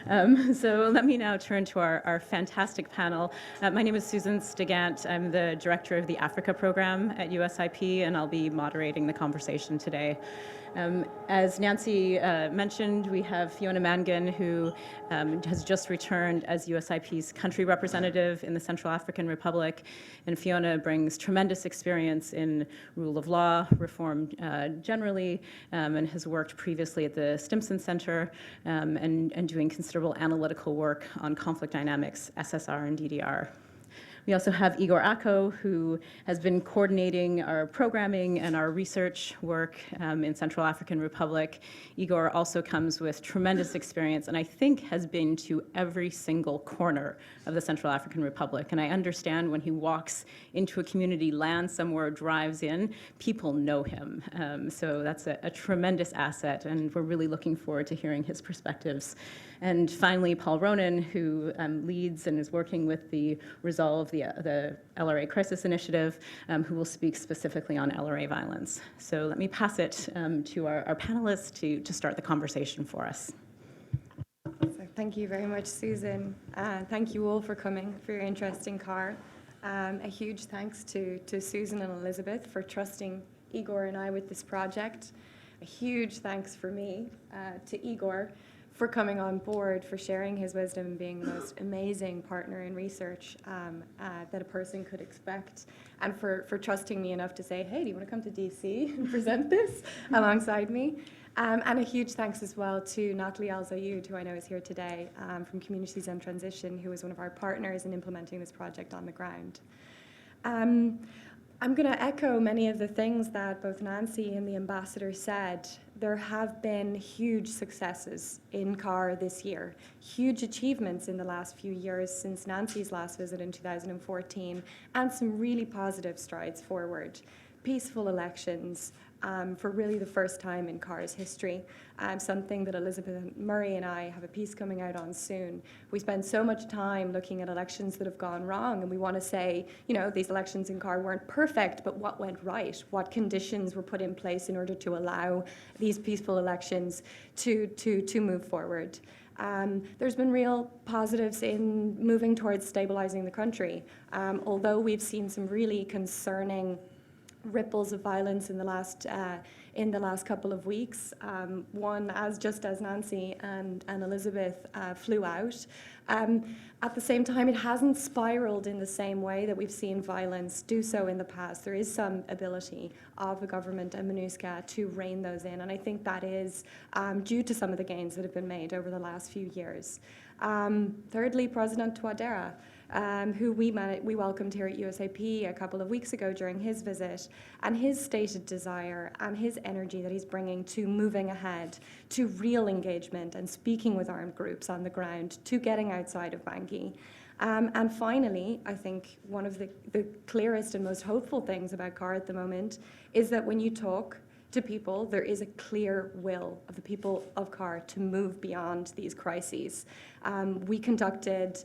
more. So let me now turn to our fantastic panel. My name is Susan Stigant. I'm the director of the Africa program at USIP, and I'll be moderating the conversation today. As Nancy mentioned, we have Fiona Mangan, who has just returned as USIP's country representative in the Central African Republic. And Fiona brings tremendous experience in rule of law, reform generally, and has worked previously at the Stimson Center and doing considerable analytical work on conflict dynamics, SSR and DDR. We also have Igor Ako, who has been coordinating our programming and our research work in Central African Republic. Igor also comes with tremendous experience and I think has been to every single corner of the Central African Republic. And I understand when he walks into a community, lands somewhere, drives in, people know him. So that's a tremendous asset, and we're really looking forward to hearing his perspectives. And finally, Paul Ronan, who leads and is working with the Resolve, the LRA Crisis Initiative, who will speak specifically on LRA violence. So let me pass it to our panelists to start the conversation for us. So thank you very much, Susan. Thank you all for coming, for your interest in CAR. A huge thanks to Susan and Elizabeth for trusting Igor and I with this project. A huge thanks for me to Igor for coming on board, for sharing his wisdom and being the most amazing partner in research that a person could expect, and for trusting me enough to say, hey, do you want to come to DC and present this alongside me? And a huge thanks as well to Natalie Al-Zayed, who I know is here today from Communities and Transition, who is one of our partners in implementing this project on the ground. I'm going to echo many of the things that both Nancy and the ambassador said. There have been huge successes in CAR this year, huge achievements in the last few years since Nancy's last visit in 2014, and some really positive strides forward. Peaceful elections for really the first time in CAR's history, something that Elizabeth Murray and I have a piece coming out on soon. We spend so much time looking at elections that have gone wrong, and we want to say, you know, these elections in CAR weren't perfect, but what went right? What conditions were put in place in order to allow these peaceful elections to move forward? There's been real positives in moving towards stabilizing the country, although we've seen some really concerning ripples of violence in the last couple of weeks. One, just as Nancy and Elizabeth flew out. At the same time, it hasn't spiraled in the same way that we've seen violence do so in the past. There is some ability of the government and MINUSCA to rein those in, and I think that is due to some of the gains that have been made over the last few years. Thirdly, President Touadéra, who we welcomed here at USIP a couple of weeks ago during his visit, and his stated desire and his energy that he's bringing to moving ahead, to real engagement and speaking with armed groups on the ground, to getting outside of Bangui. And finally, I think one of the clearest and most hopeful things about CAR at the moment is that when you talk to people, there is a clear will of the people of CAR to move beyond these crises. We conducted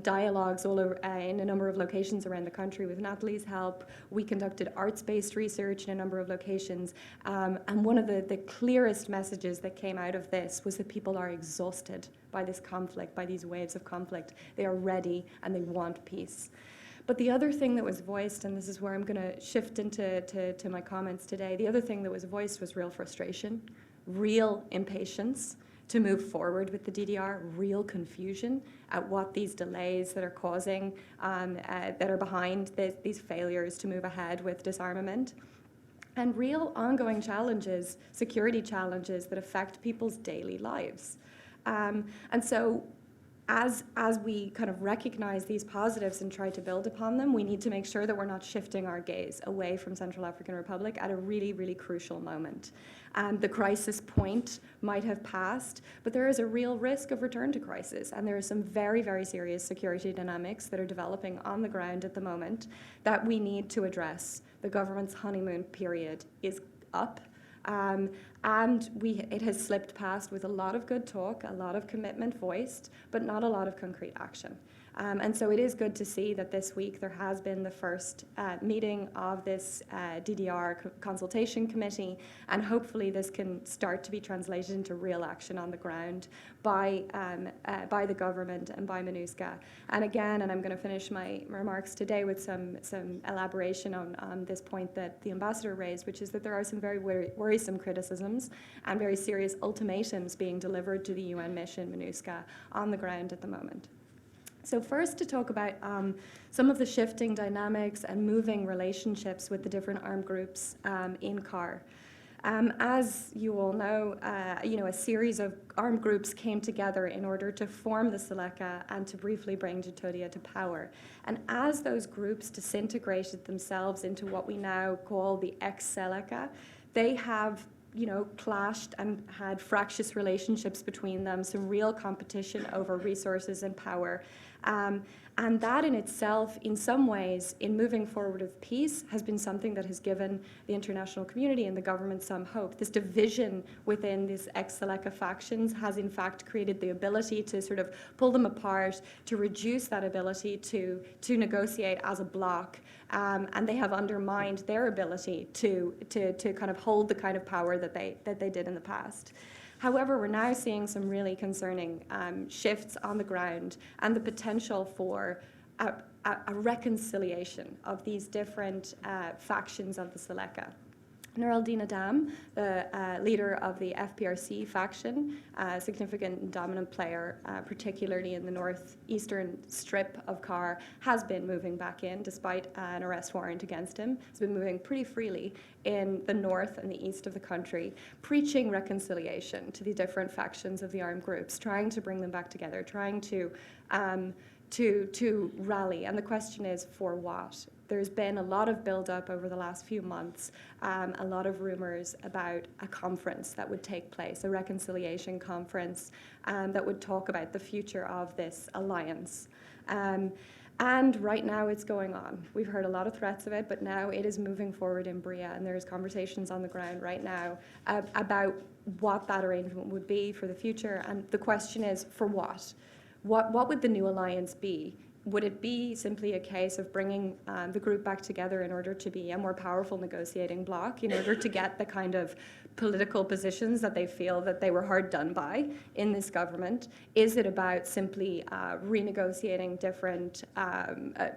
dialogues all over, in a number of locations around the country with Natalie's help. We conducted arts-based research in a number of locations. And one of the clearest messages that came out of this was that people are exhausted by this conflict, by these waves of conflict. They are ready and they want peace. But the other thing that was voiced, and this is where I'm going to shift into my comments today, the other thing that was voiced was real frustration, real impatience to move forward with the DDR, real confusion at what these delays that are causing, that are behind these failures to move ahead with disarmament, and real ongoing challenges, security challenges that affect people's daily lives. And so as we kind of recognize these positives and try to build upon them, we need to make sure that we're not shifting our gaze away from Central African Republic at a really, really crucial moment. The crisis point might have passed, but there is a real risk of return to crisis, and there are some very, very serious security dynamics that are developing on the ground at the moment that we need to address. The government's honeymoon period is up. And it has slipped past with a lot of good talk, a lot of commitment voiced, but not a lot of concrete action. And so it is good to see that this week there has been the first meeting of this DDR consultation committee, and hopefully this can start to be translated into real action on the ground by the government and by MINUSCA. And again, and I'm going to finish my remarks today with some elaboration on this point that the ambassador raised, which is that there are some very worrisome criticisms and very serious ultimatums being delivered to the UN mission MINUSCA on the ground at the moment. So first, to talk about some of the shifting dynamics and moving relationships with the different armed groups in CAR. As you all know, a series of armed groups came together in order to form the Seleka and to briefly bring Jitodia to power. And as those groups disintegrated themselves into what we now call the ex-Seleka, they have clashed and had fractious relationships between them, some real competition over resources and power. And that in itself, in some ways, in moving forward with peace, has been something that has given the international community and the government some hope. This division within these ex-Seleka factions has in fact created the ability to sort of pull them apart, to reduce that ability to negotiate as a bloc. And they have undermined their ability to kind of hold the kind of power that they did in the past. However, we're now seeing some really concerning shifts on the ground and the potential for a reconciliation of these different factions of the Seleka. Nur al-Din Adam, the leader of the FPRC faction, a significant and dominant player, particularly in the northeastern strip of CAR, has been moving back in despite an arrest warrant against him. He's been moving pretty freely in the north and the east of the country, preaching reconciliation to the different factions of the armed groups, trying to bring them back together, trying to rally. And the question is, for what? There's been a lot of build-up over the last few months, a lot of rumors about a conference that would take place, a reconciliation conference that would talk about the future of this alliance. And right now it's going on. We've heard a lot of threats of it, but now it is moving forward in Bria, and there's conversations on the ground right now about what that arrangement would be for the future. And the question is, for what? What would the new alliance be? Would it be simply a case of bringing the group back together in order to be a more powerful negotiating bloc, in order to get the kind of political positions that they feel that they were hard done by in this government? Is it about simply renegotiating different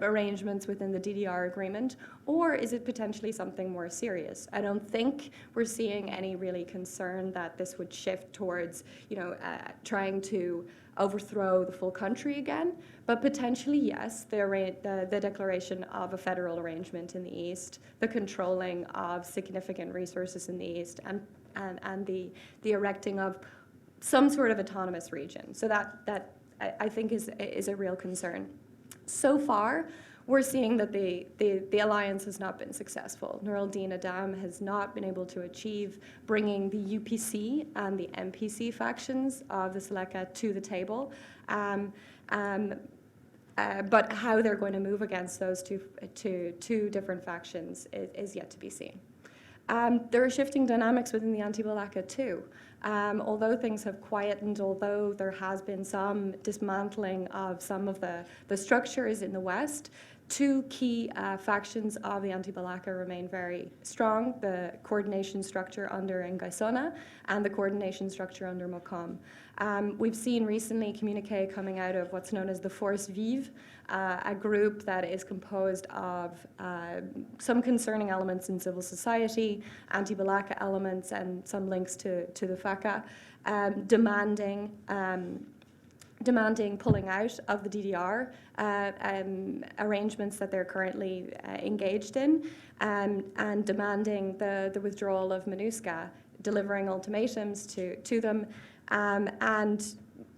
arrangements within the DDR agreement? Or is it potentially something more serious? I don't think we're seeing any really concern that this would shift towards, trying to overthrow the full country again, but potentially, yes, the declaration of a federal arrangement in the East, the controlling of significant resources in the East, and the erecting of some sort of autonomous region. So that I think is a real concern. So far, we're seeing that the alliance has not been successful. Nur al-Din Adam has not been able to achieve bringing the UPC and the MPC factions of the Seleka to the table. But how they're going to move against those two different factions is yet to be seen. There are shifting dynamics within the anti-Balaka too. Although things have quietened, although there has been some dismantling of some of the structures in the West, two key factions of the anti-Balaka remain very strong: the coordination structure under Ngaisona and the coordination structure under Mokom. We've seen recently a communique coming out of what's known as the Force Vive, a group that is composed of some concerning elements in civil society, anti-Balaka elements, and some links to the FACA, demanding pulling out of the DDR arrangements that they're currently engaged in, and demanding the withdrawal of MINUSCA, delivering ultimatums to them, and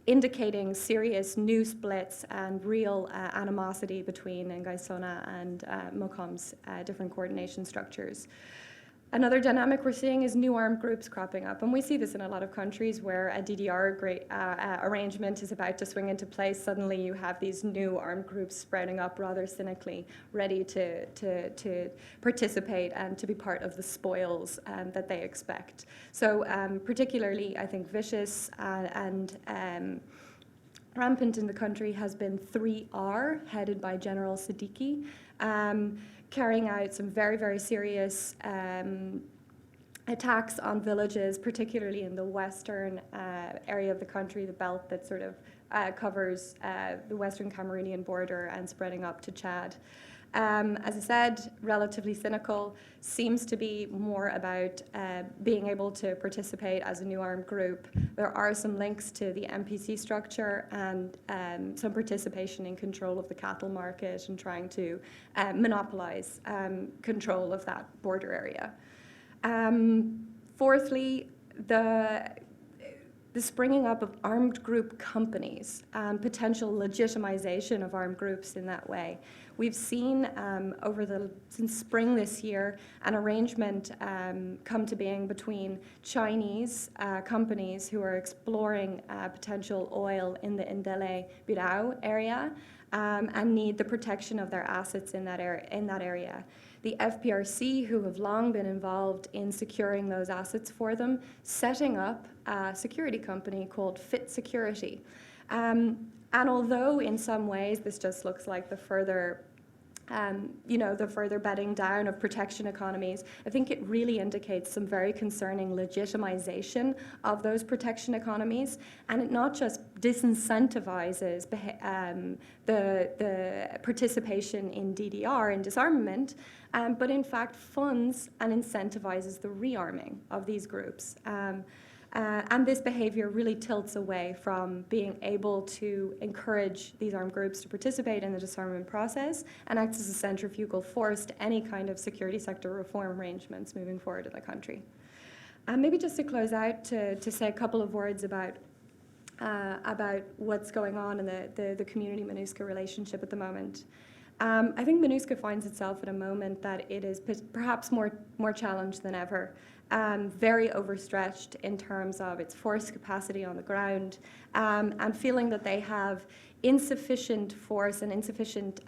indicating serious new splits and real animosity between Ngaisona and Mokom's different coordination structures. Another dynamic we're seeing is new armed groups cropping up, and we see this in a lot of countries where a DDR arrangement is about to swing into place. Suddenly you have these new armed groups sprouting up rather cynically, ready to participate and to be part of the spoils that they expect. So particularly, I think, vicious and rampant in the country has been 3R, headed by General Siddiqui, carrying out some very, very serious attacks on villages, particularly in the western area of the country, the belt that sort of covers the western Cameroonian border and spreading up to Chad. As I said, relatively cynical, seems to be more about being able to participate as a new armed group. There are some links to the MPC structure and some participation in control of the cattle market and trying to monopolize control of that border area. Fourthly, the springing up of armed group companies and potential legitimization of armed groups in that way. We've seen since spring this year an arrangement come to being between Chinese companies who are exploring potential oil in the Ndele Birao area and need the protection of their assets in that area. The FPRC, who have long been involved in securing those assets for them, setting up a security company called Fit Security. And although in some ways this just looks like the further bedding down of protection economies, I think it really indicates some very concerning legitimization of those protection economies, and it not just disincentivizes the participation in DDR, in disarmament, but in fact funds and incentivizes the rearming of these groups. And this behavior really tilts away from being able to encourage these armed groups to participate in the disarmament process and acts as a centrifugal force to any kind of security sector reform arrangements moving forward in the country. And maybe just to close out, to say a couple of words about what's going on in the community-MONUSCO relationship at the moment. I think MONUSCO finds itself at a moment that it is perhaps more challenged than ever. Very overstretched in terms of its force capacity on the ground, and feeling that they have insufficient force and insufficient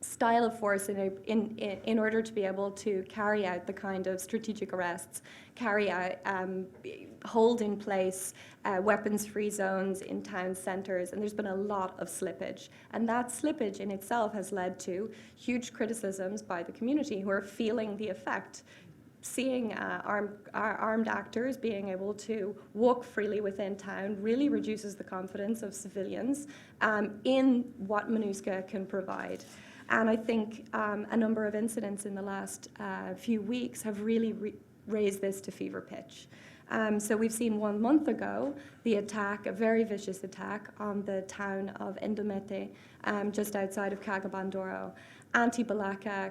style of force in order to be able to carry out the kind of strategic arrests, hold in place weapons-free zones in town centres, and there's been a lot of slippage. And that slippage in itself has led to huge criticisms by the community who are feeling the effect. Seeing armed actors being able to walk freely within town really reduces the confidence of civilians in what MONUSCO can provide. And I think a number of incidents in the last few weeks have really raised this to fever pitch. So we've seen 1 month ago the attack, a very vicious attack on the town of Ndomete, just outside of Kagabandoro. Anti-Balaka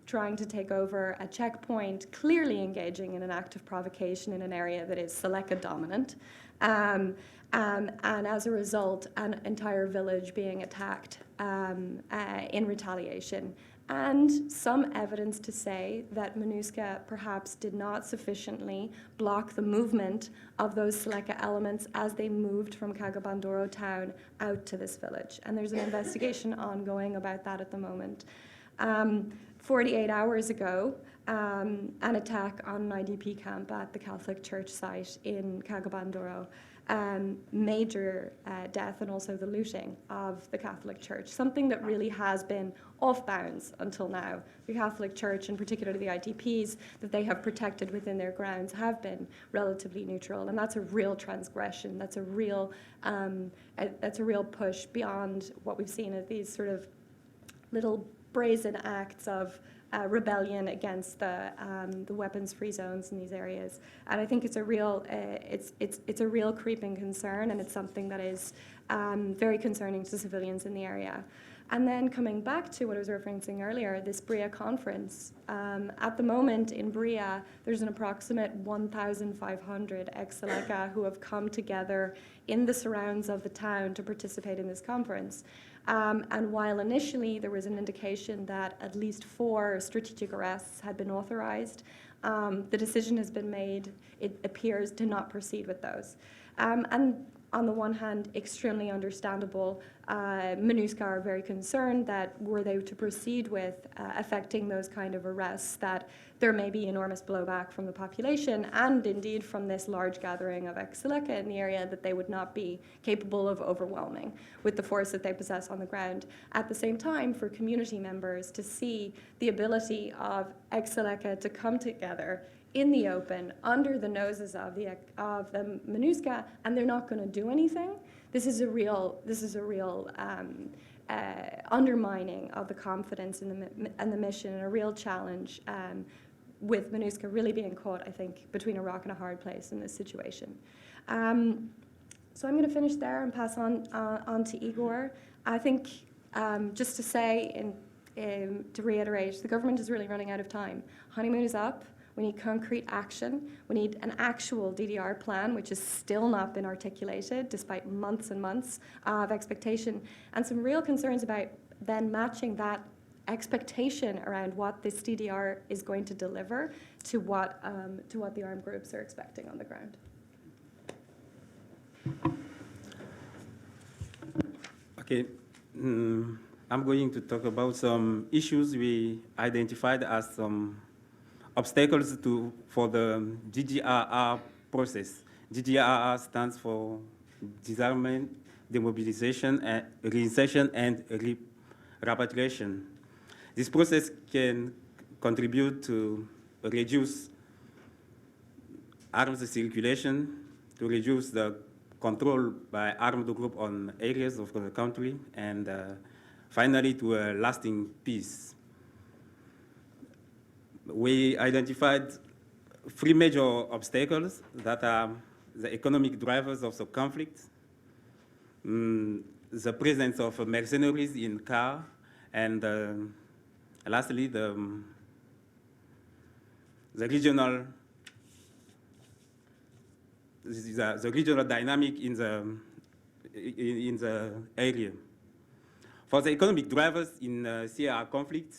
trying to take over a checkpoint, clearly engaging in an act of provocation in an area that is Seleka dominant, and as a result, an entire village being attacked in retaliation. And some evidence to say that MONUSCO perhaps did not sufficiently block the movement of those Seleka elements as they moved from Kagabandoro town out to this village. And there's an investigation ongoing about that at the moment. 48 hours ago, an attack on an IDP camp at the Catholic Church site in Kagabandoro, major death and also the looting of the Catholic Church, something that really has been off bounds until now. The Catholic Church, and particularly the IDPs that they have protected within their grounds, have been relatively neutral, and that's a real transgression. That's a real push beyond what we've seen as these sort of little brazen acts of rebellion against the weapons-free zones in these areas, and I think it's a real creeping concern, and it's something that is very concerning to civilians in the area. And then coming back to what I was referencing earlier, this BRIA conference. At the moment in BRIA, there's an approximate 1,500 ex-Seleka who have come together in the surrounds of the town to participate in this conference. And while initially there was an indication that at least 4 strategic arrests had been authorized, the decision has been made, it appears, to not proceed with those. And on the one hand, extremely understandable. MINUSCA are very concerned that were they to proceed with affecting those kind of arrests, that there may be enormous blowback from the population and indeed from this large gathering of ex-Seleka in the area that they would not be capable of overwhelming with the force that they possess on the ground. At the same time, for community members to see the ability of ex-Seleka to come together in the open, under the noses of the MINUSCA, and they're not going to do anything. This is a real undermining of the confidence in the mission, and a real challenge with MINUSCA really being caught, I think, between a rock and a hard place in this situation. So I'm going to finish there and pass on to Igor. I think just to say, to reiterate, the government is really running out of time. Honeymoon is up. We need concrete action. We need an actual DDR plan, which has still not been articulated, despite months and months of expectation, and some real concerns about then matching that expectation around what this DDR is going to deliver to what the armed groups are expecting on the ground. Okay. I'm going to talk about some issues we identified as some obstacles for the GGRR process. GGRR stands for disarmament, demobilization, and reinsertion, and repatriation. This process can contribute to reduce arms circulation, to reduce the control by armed groups on areas of the country, and finally to a lasting peace. We identified 3 major obstacles that are the economic drivers of the conflict, the presence of mercenaries in CAR, and lastly, the regional dynamic in the area. For the economic drivers in CAR conflict,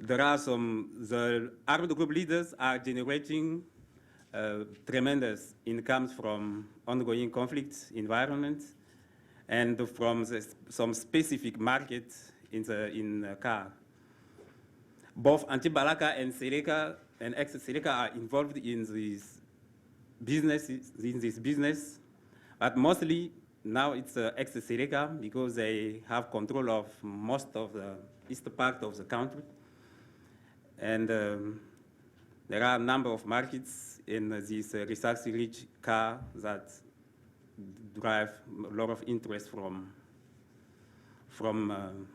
the armed group leaders are generating tremendous incomes from ongoing conflict environments and from some specific markets in CAR. Both anti-Balaka and Seleka and ex-Seleka are involved in this business, but mostly now it's ex-Seleka because they have control of most of the east part of the country. And there are a number of markets in this resource-rich CAR that drive a lot of interest from foreign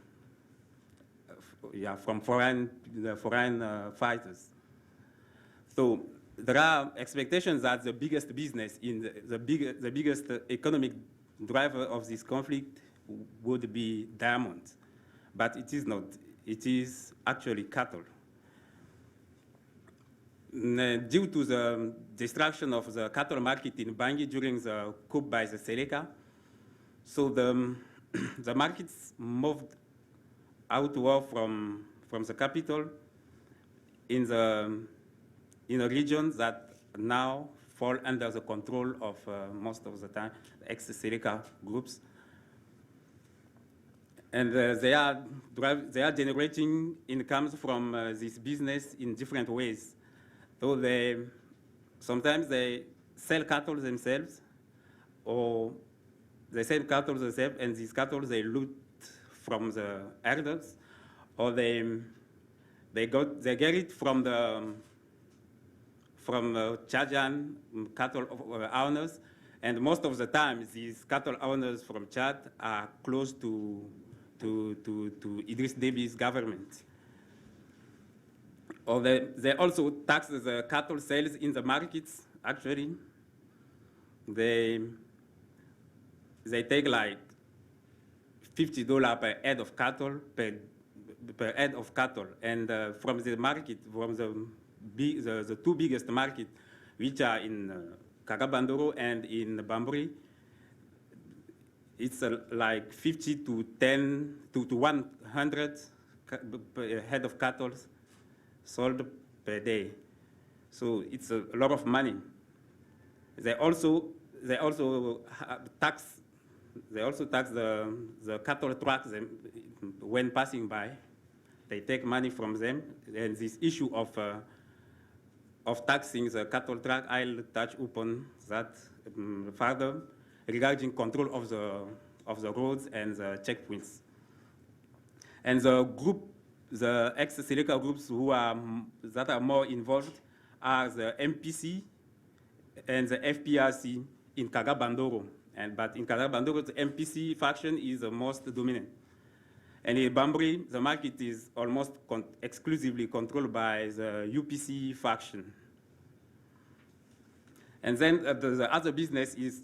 fighters. So there are expectations that the biggest business the biggest economic driver of this conflict would be diamonds, but it is not. It is actually cattle. Due to the destruction of the cattle market in Bangui during the coup by the Seleka, so the markets moved outward from the capital in a region that now fall under the control of most of the time ex-Seleka groups, and they are generating incomes from this business in different ways. So sometimes they sell cattle themselves, or they sell cattle themselves, and these cattle they loot from the herders, or they get it from Chadian cattle owners, and most of the time these cattle owners from Chad are close to Idriss Déby's government. Or they also tax the cattle sales in the markets. Actually, they take like $50 per head of cattle, per head of cattle. And from the market, from the two biggest markets, which are in Karabandoro and in Bamburi, it's like 50 to 100 head of cattle sold per day. So it's a lot of money. They also tax the cattle trucks when passing by. They take money from them, and this issue of taxing the cattle truck, I'll touch upon that further regarding control of the roads and the checkpoints. And the ex-Seleka groups that are more involved are the MPC and the FPRC in Karabandoro. But in Karabandoro, the MPC faction is the most dominant. And in Bamburi, the market is almost exclusively controlled by the UPC faction. And then the other business is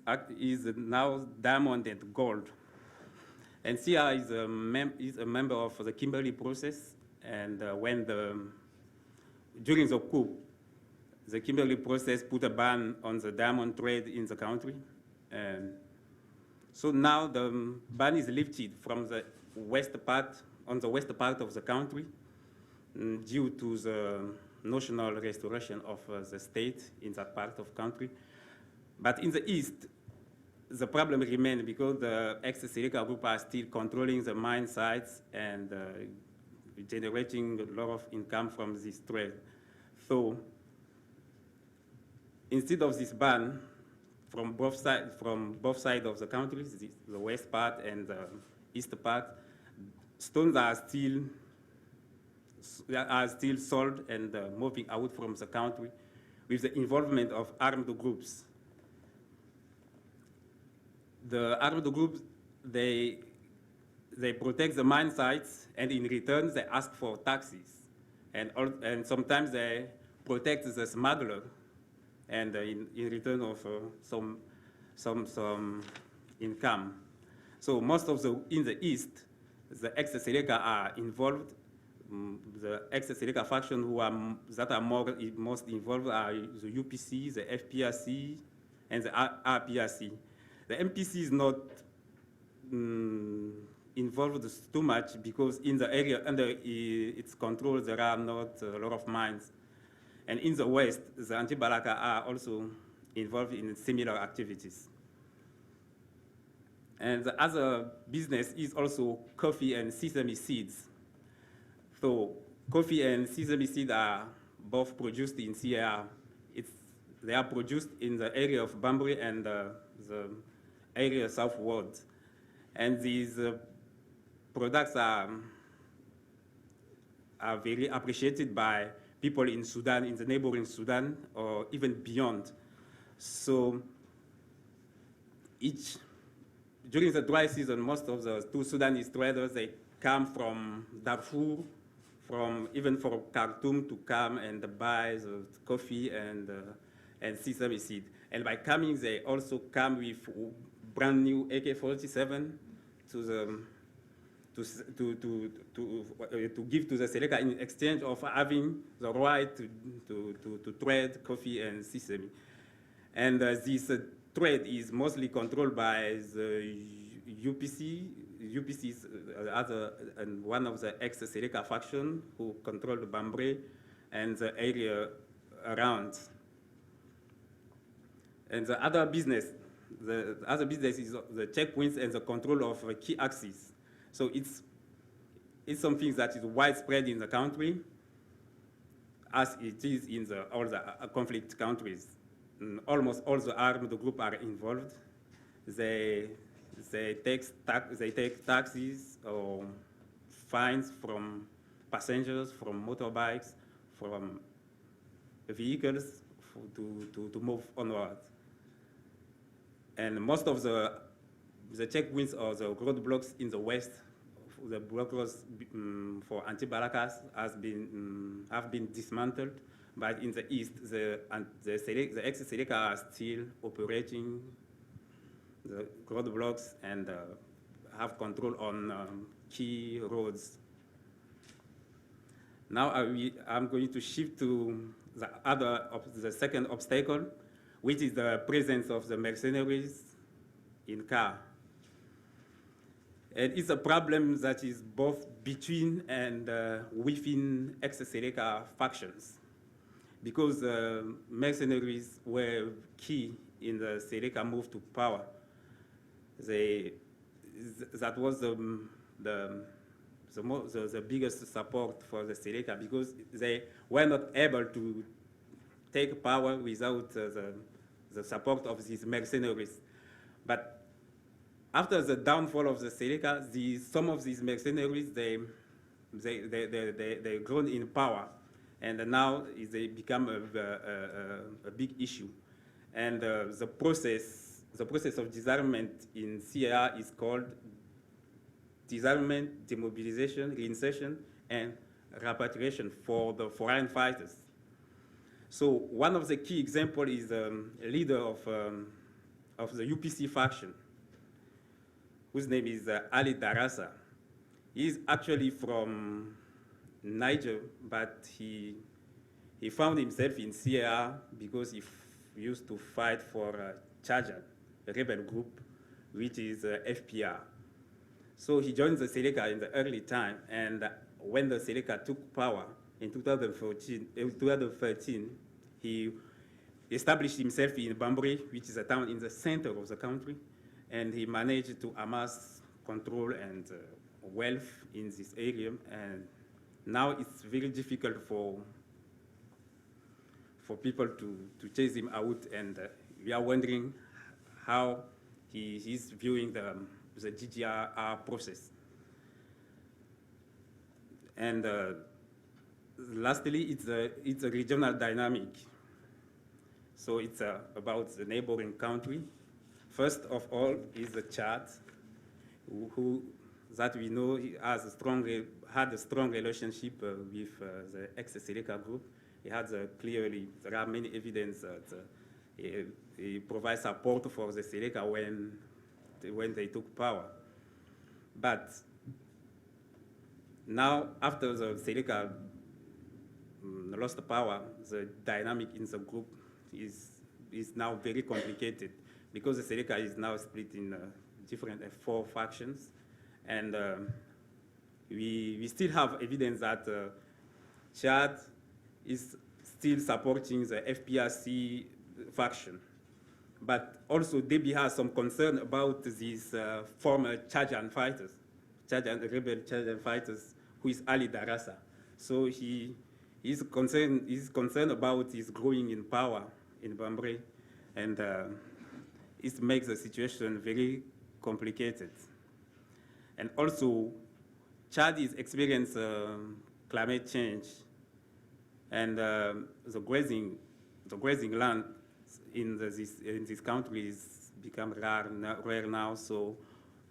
now diamond and gold. And CR is a member of the Kimberley process. And during the coup, the Kimberley process put a ban on the diamond trade in the country. And so now the ban is lifted from the west part of the country due to the national restoration of the state in that part of the country. But in the east, the problem remains because the ex-Seleka group are still controlling the mine sites and generating a lot of income from this trade. So instead of this ban from both sides of the country, the west part and the east part, stones are still sold and moving out from the country with the involvement of armed groups. The armed groups, they protect the mine sites, and in return they ask for taxes, and sometimes they protect the smuggler, and in return of some income. So most of in the east, the ex-Seleka are involved. The ex-Seleka faction that are most involved are the UPC, the FPRC, and the RPRC. The MPC is not involved too much because in the area under its control there are not a lot of mines. And in the west, the anti-Balaka are also involved in similar activities. And the other business is also coffee and sesame seeds. So coffee and sesame seeds are both produced in CAR. They are produced in the area of Bamburi and the area southward. And these products are very appreciated by people in Sudan, in the neighboring Sudan, or even beyond. So during the dry season, most of the two Sudanese traders, they come from Darfur, even from Khartoum to come and buy the coffee and sesame seed. And by coming, they also come with brand new AK-47 to give to the Seleka in exchange of having the right to trade coffee and sesame. And this trade is mostly controlled by the UPC. UPC is one of the ex-Seleka faction who control the Bambray and the area around. And the other business is the checkpoints and the control of key axes. So it's something that is widespread in the country, as it is in all the conflict countries. Almost all the armed groups are involved. They take taxes or fines from passengers, from motorbikes, from vehicles to move onward. And most of the checkpoints or the roadblocks in the west, the blockades for anti-Barakas have been dismantled, but in the east, the ex-Seleka are still operating the roadblocks and have control on key roads. Now I'm going to shift to the second obstacle, which is the presence of the mercenaries in car. And it's a problem that is both between and within ex-Seleka factions, because mercenaries were key in the Seleka move to power. That was the biggest support for the Seleka, because they were not able to take power without the support of these mercenaries. But after the downfall of the Seleka, some of these mercenaries, they grown in power, and now they become a big issue. And the process of disarmament in CAR is called disarmament, demobilization, reinsertion, and repatriation for the foreign fighters. So one of the key examples is a leader of the UPC faction, whose name is Ali Darassa. He's actually from Niger, but he found himself in CAR because he used to fight for Chadjan, a rebel group, which is FPR. So he joined the Seleka in the early time, and when the Seleka took power in 2013, he established himself in Bambri, which is a town in the center of the country, and he managed to amass control and wealth in this area. And now it's very difficult for people to chase him out, and we are wondering how he's viewing the GGRR process. And lastly, it's a regional dynamic. So it's about the neighboring country. First of all is the Chad, who that we know had a strong relationship with the ex-Seleka group. There are many evidence that he provides support for the Seleka when they took power. But now, after the Seleka lost power, the dynamic in the group is now very complicated, because the Seleka is now split in different 4 factions. And we still have evidence that Chad is still supporting the FPRC faction. But also, Déby has some concern about these former Chadjan fighters, rebel Chadjan fighters, who is Ali Darassa. So he's concerned about his growing in power in Bambri, and it makes the situation very complicated. And also, Chad is experiencing climate change, and the grazing land in this country is become rare now. So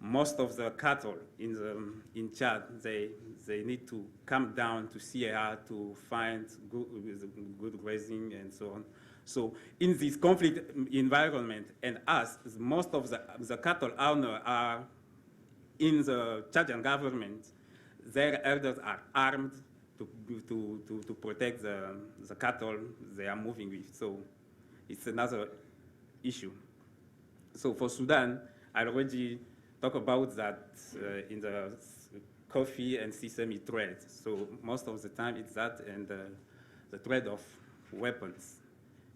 most of the cattle in Chad, they need to come down to CAR to find good grazing and so on. So in this conflict environment, and most of the cattle owners are in the Chadian government. Their elders are armed to protect the cattle they are moving with. So it's another issue. So for Sudan, I already talked about that in the coffee and sesame trade. So most of the time it's that, and the trade of weapons.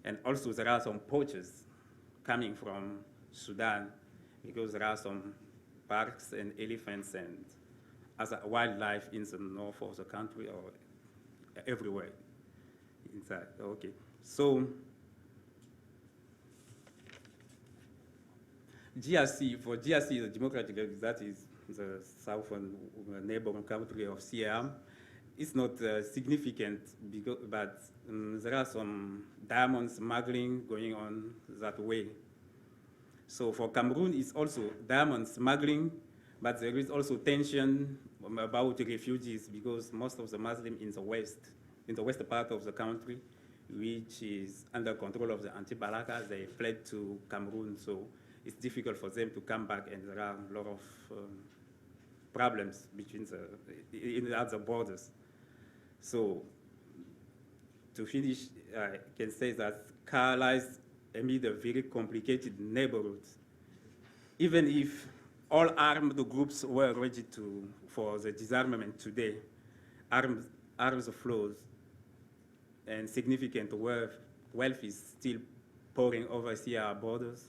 And also there are some poachers coming from Sudan, because there are some parks and elephants and other wildlife in the north of the country, or everywhere inside. Okay, so GRC, the Democratic Republic, that is the southern neighboring country of CAR, it's not significant, but there are some diamond smuggling going on that way. So for Cameroon, it's also diamond smuggling, but there is also tension about refugees, because most of the Muslims in the west part of the country, which is under control of the anti-Balaka, they fled to Cameroon. So it's difficult for them to come back, and there are a lot of problems between at the borders. So to finish, I can say that CAR lies amid a very complicated neighborhood. Even if all armed groups were ready for the disarmament today, arms flows and significant wealth is still pouring overseas our borders,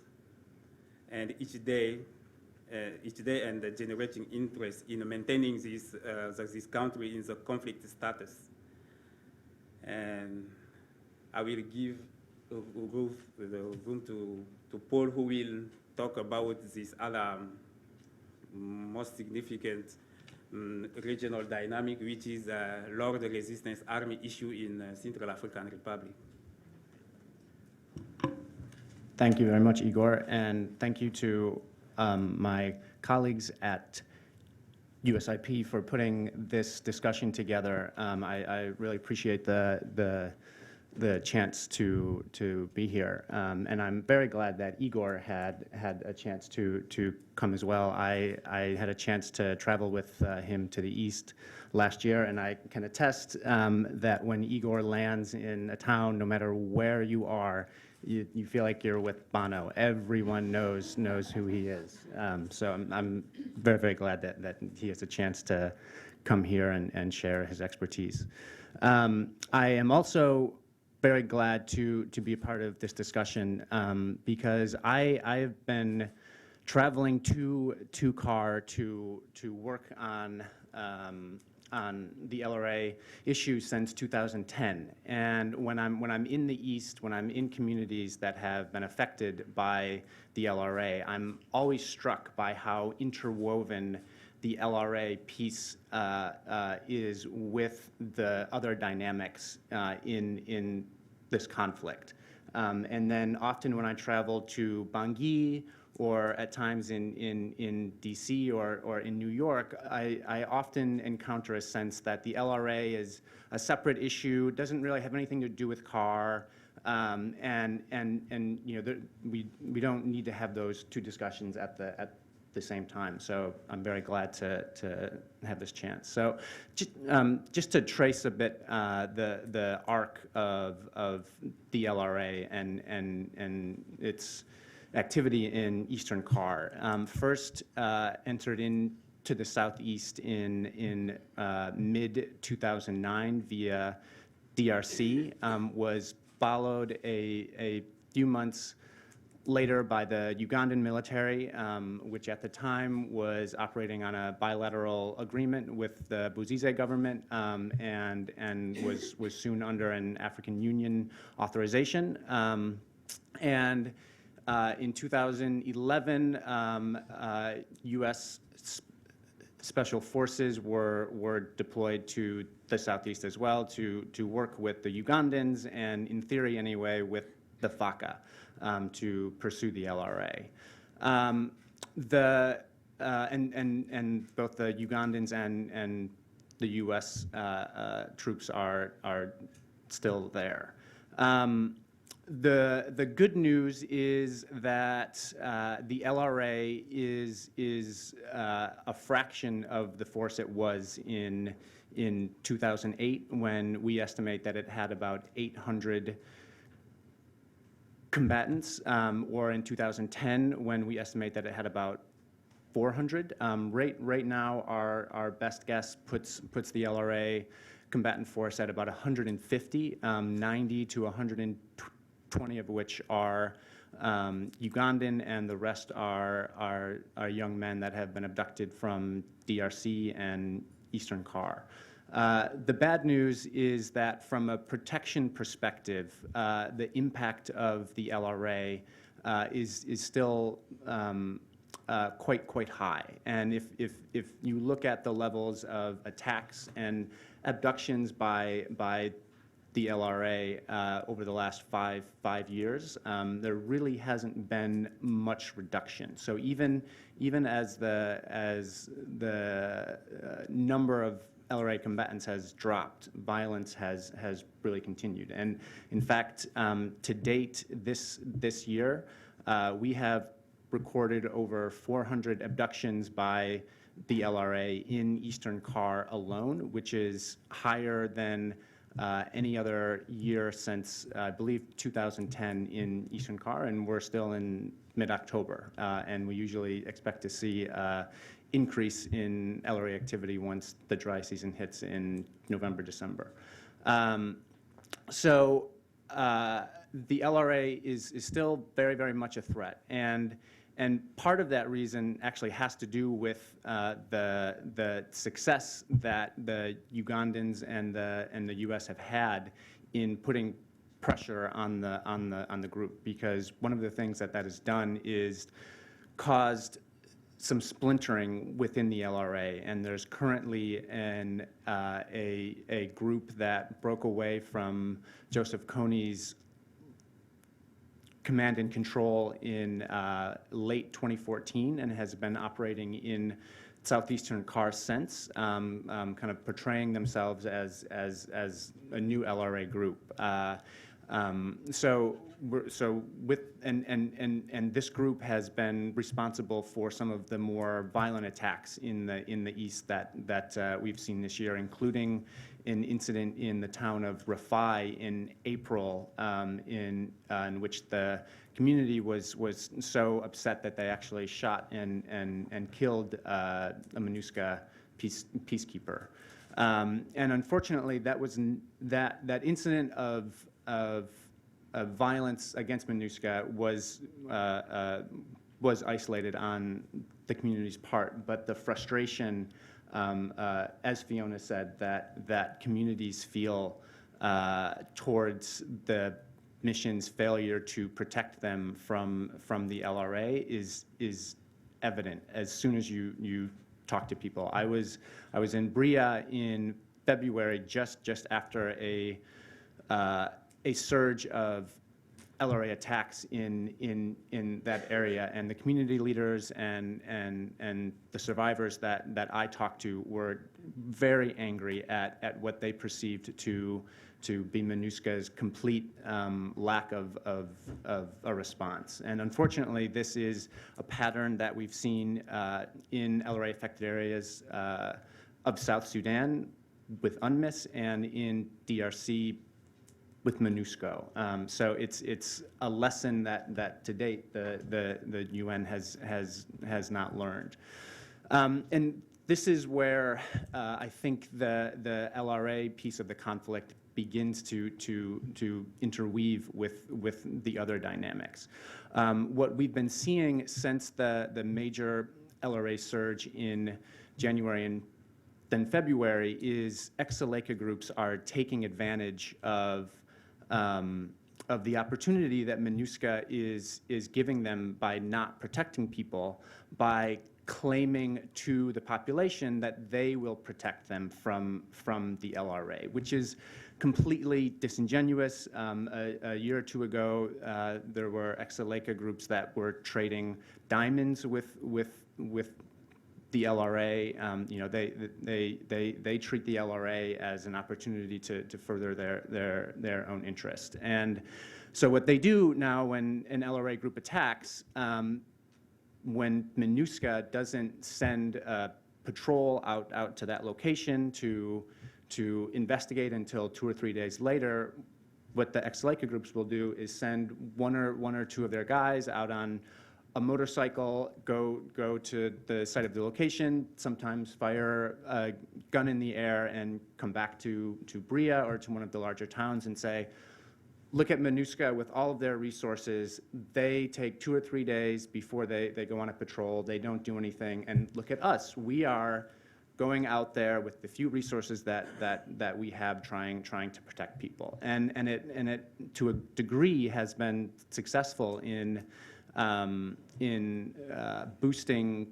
and each day and generating interest in maintaining this country in the conflict status. And I will give the room to Paul, who will talk about this other most significant regional dynamic, which is the Lord Resistance Army issue in Central African Republic. Thank you very much, Igor, and thank you to my colleagues at USIP for putting this discussion together. I really appreciate the chance to be here, and I'm very glad that Igor had a chance to come as well. I had a chance to travel with him to the east last year, and I can attest that when Igor lands in a town, no matter where you are, you feel like you're with Bono. Everyone knows who he is. So I'm very, very glad that he has a chance to come here and share his expertise. I am also very glad to be a part of this discussion because I've been traveling to CAR to work on the LRA issue since 2010. And when I'm in the East, when I'm in communities that have been affected by the LRA, I'm always struck by how interwoven the LRA piece is with the other dynamics in this conflict. And then often when I travel to Bangui or at times in DC or in New York, I often encounter a sense that the LRA is a separate issue, doesn't really have anything to do with CAR, and you know, we don't need to have those two discussions at the same time. So I'm very glad to have this chance. So just to trace a bit the arc of the LRA and its activity in Eastern CAR. First entered into the Southeast in mid-2009 via DRC, was followed a few months later by the Ugandan military, which at the time was operating on a bilateral agreement with the Bozize government and was soon under an African Union authorization. And in 2011, U.S. Special Forces were deployed to the Southeast as well to work with the Ugandans and, in theory anyway, with the FACA to pursue the LRA. And both the Ugandans and the U.S. Troops are still there. The good news is that the LRA is a fraction of the force it was in 2008, when we estimate that it had about 800 combatants, or in 2010, when we estimate that it had about 400. Right now, our best guess puts the LRA combatant force at about 150, 90 to 120 of which are Ugandan, and the rest are young men that have been abducted from DRC and Eastern CAR. The bad news is that from a protection perspective, the impact of the LRA is still quite high. And if you look at the levels of attacks and abductions by the LRA over the last five years, there really hasn't been much reduction. So even as the number of LRA combatants has dropped, violence has really continued. And in fact, to date this year, we have recorded over 400 abductions by the LRA in Eastern Car alone, which is higher than any other year since, I believe, 2010 in Eastern Car, and we're still in mid-October. And we usually expect to see increase in LRA activity once the dry season hits in November, December. So the LRA is still very, very much a threat. And part of that reason actually has to do with the success that the Ugandans and the U.S. have had in putting pressure on the group, because one of the things that has done is caused some splintering within the LRA, and there's currently a group that broke away from Joseph Kony's command and control in late 2014 and has been operating in southeastern Car since, kind of portraying themselves as a new LRA group. So this group has been responsible for some of the more violent attacks in the east that we've seen this year, including an incident in the town of Rafai in April, in which the community was so upset that they actually shot and killed a MONUSCO peacekeeper. And unfortunately, that incident of violence against MONUSCO was isolated on the community's part, but the frustration, as Fiona said, that communities feel towards the mission's failure to protect them from the LRA is evident as soon as you talk to people. I was in Bria in February, just after a surge of LRA attacks in that area, and the community leaders and the survivors that I talked to were very angry at what they perceived to be MONUSCO's complete lack of a response. And unfortunately, this is a pattern that we've seen in LRA-affected areas of South Sudan with UNMISS and in DRC with MONUSCO. So it's a lesson that to date the UN has not learned. And this is where I think the LRA piece of the conflict begins to interweave with the other dynamics. What we've been seeing since the major LRA surge in January and then February is ex-Seleka groups are taking advantage of the opportunity that MONUSCO is giving them by not protecting people, by claiming to the population that they will protect them from the LRA, which is completely disingenuous. A year or two ago, there were ex-Seleka groups that were trading diamonds with the LRA. You know, they treat the LRA as an opportunity to further their own interest. And so what they do now when an LRA group attacks, when MONUSCO doesn't send a patrol out to that location to investigate until 2 or 3 days later, what the ex-Seleka groups will do is send one or two of their guys out on a motorcycle, go to the site of the location, sometimes fire a gun in the air and come back to Bria or to one of the larger towns and say, look at MONUSCO with all of their resources. They take 2 or 3 days before they go on a patrol. They don't do anything. And look at us. We are going out there with the few resources that we have trying to protect people. And it to a degree has been successful in boosting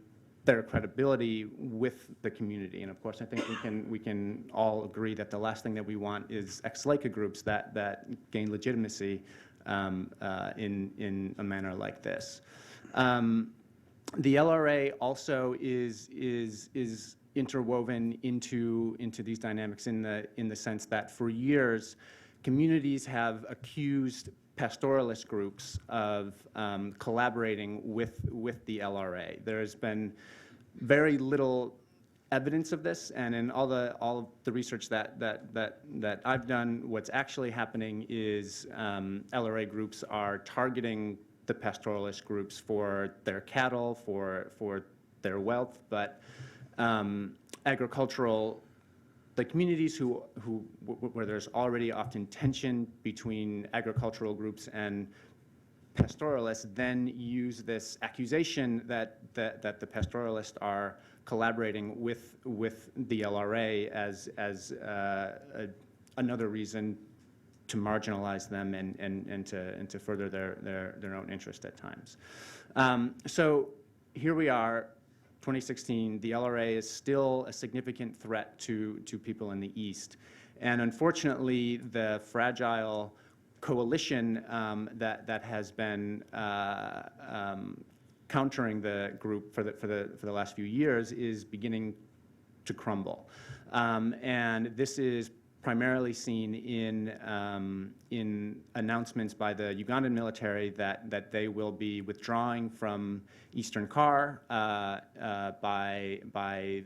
their credibility with the community. And of course, I think we can all agree that the last thing that we want is ex-Seleka groups that gain legitimacy in a manner like this. The LRA also is interwoven into these dynamics in the sense that for years, communities have accused pastoralist groups of collaborating with the LRA. There has been very little evidence of this, and in all of the research that I've done, what's actually happening is LRA groups are targeting the pastoralist groups for their cattle, for their wealth, but the communities where there's already often tension between agricultural groups and pastoralists then use this accusation that the pastoralists are collaborating with the LRA as another reason to marginalize them and to further their own interest at times. So here we are, 2016, the LRA is still a significant threat to people in the East. And unfortunately, the fragile coalition that has been countering the group for the last few years is beginning to crumble. And this is primarily seen in announcements by the Ugandan military that they will be withdrawing from Eastern Kar by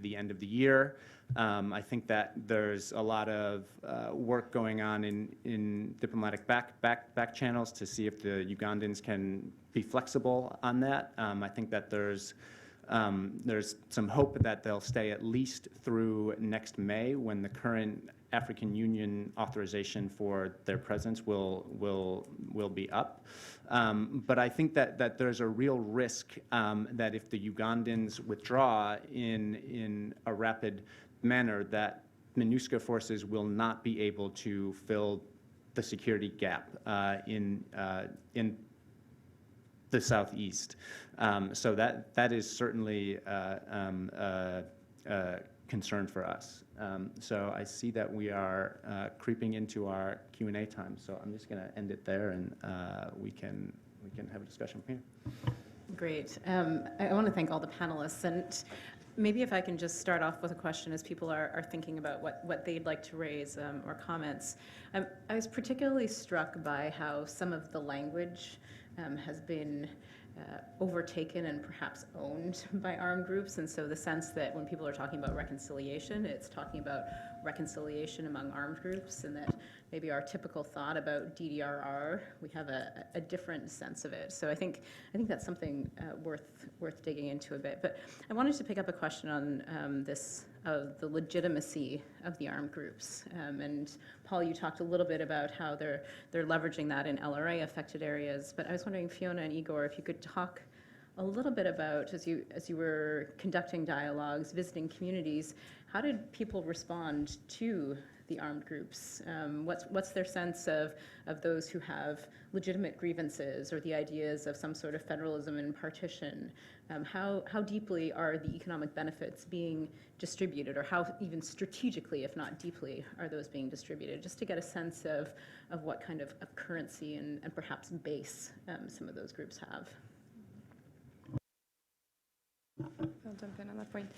the end of the year. I think that there's a lot of work going on in diplomatic back channels to see if the Ugandans can be flexible on that. I think that there's some hope that they'll stay at least through next May, when the current African Union authorization for their presence will be up. But I think that there's a real risk that if the Ugandans withdraw in a rapid manner, that MINUSCA forces will not be able to fill the security gap in the southeast. So that is certainly a concern for us. So I see that we are creeping into our Q&A time. So I'm just going to end it there, and we can have a discussion from here. Great. I want to thank all the panelists, and maybe if I can just start off with a question as people are thinking about what they'd like to raise or comments. I was particularly struck by how some of the language has been overtaken and perhaps owned by armed groups, and so the sense that when people are talking about reconciliation, it's talking about reconciliation among armed groups, and that maybe our typical thought about DDRR, we have a different sense of it. So I think that's something worth digging into a bit. But I wanted to pick up a question on the legitimacy of the armed groups. And Paul, you talked a little bit about how they're leveraging that in LRA affected areas. But I was wondering, Fiona and Igor, if you could talk a little bit about, as you were conducting dialogues, visiting communities, how did people respond to the armed groups? What's their sense of those who have legitimate grievances, or the ideas of some sort of federalism and partition? How deeply are the economic benefits being distributed, or how even strategically, if not deeply, are those being distributed? Just to get a sense of what kind of currency and perhaps base some of those groups have. I'll jump in on that point.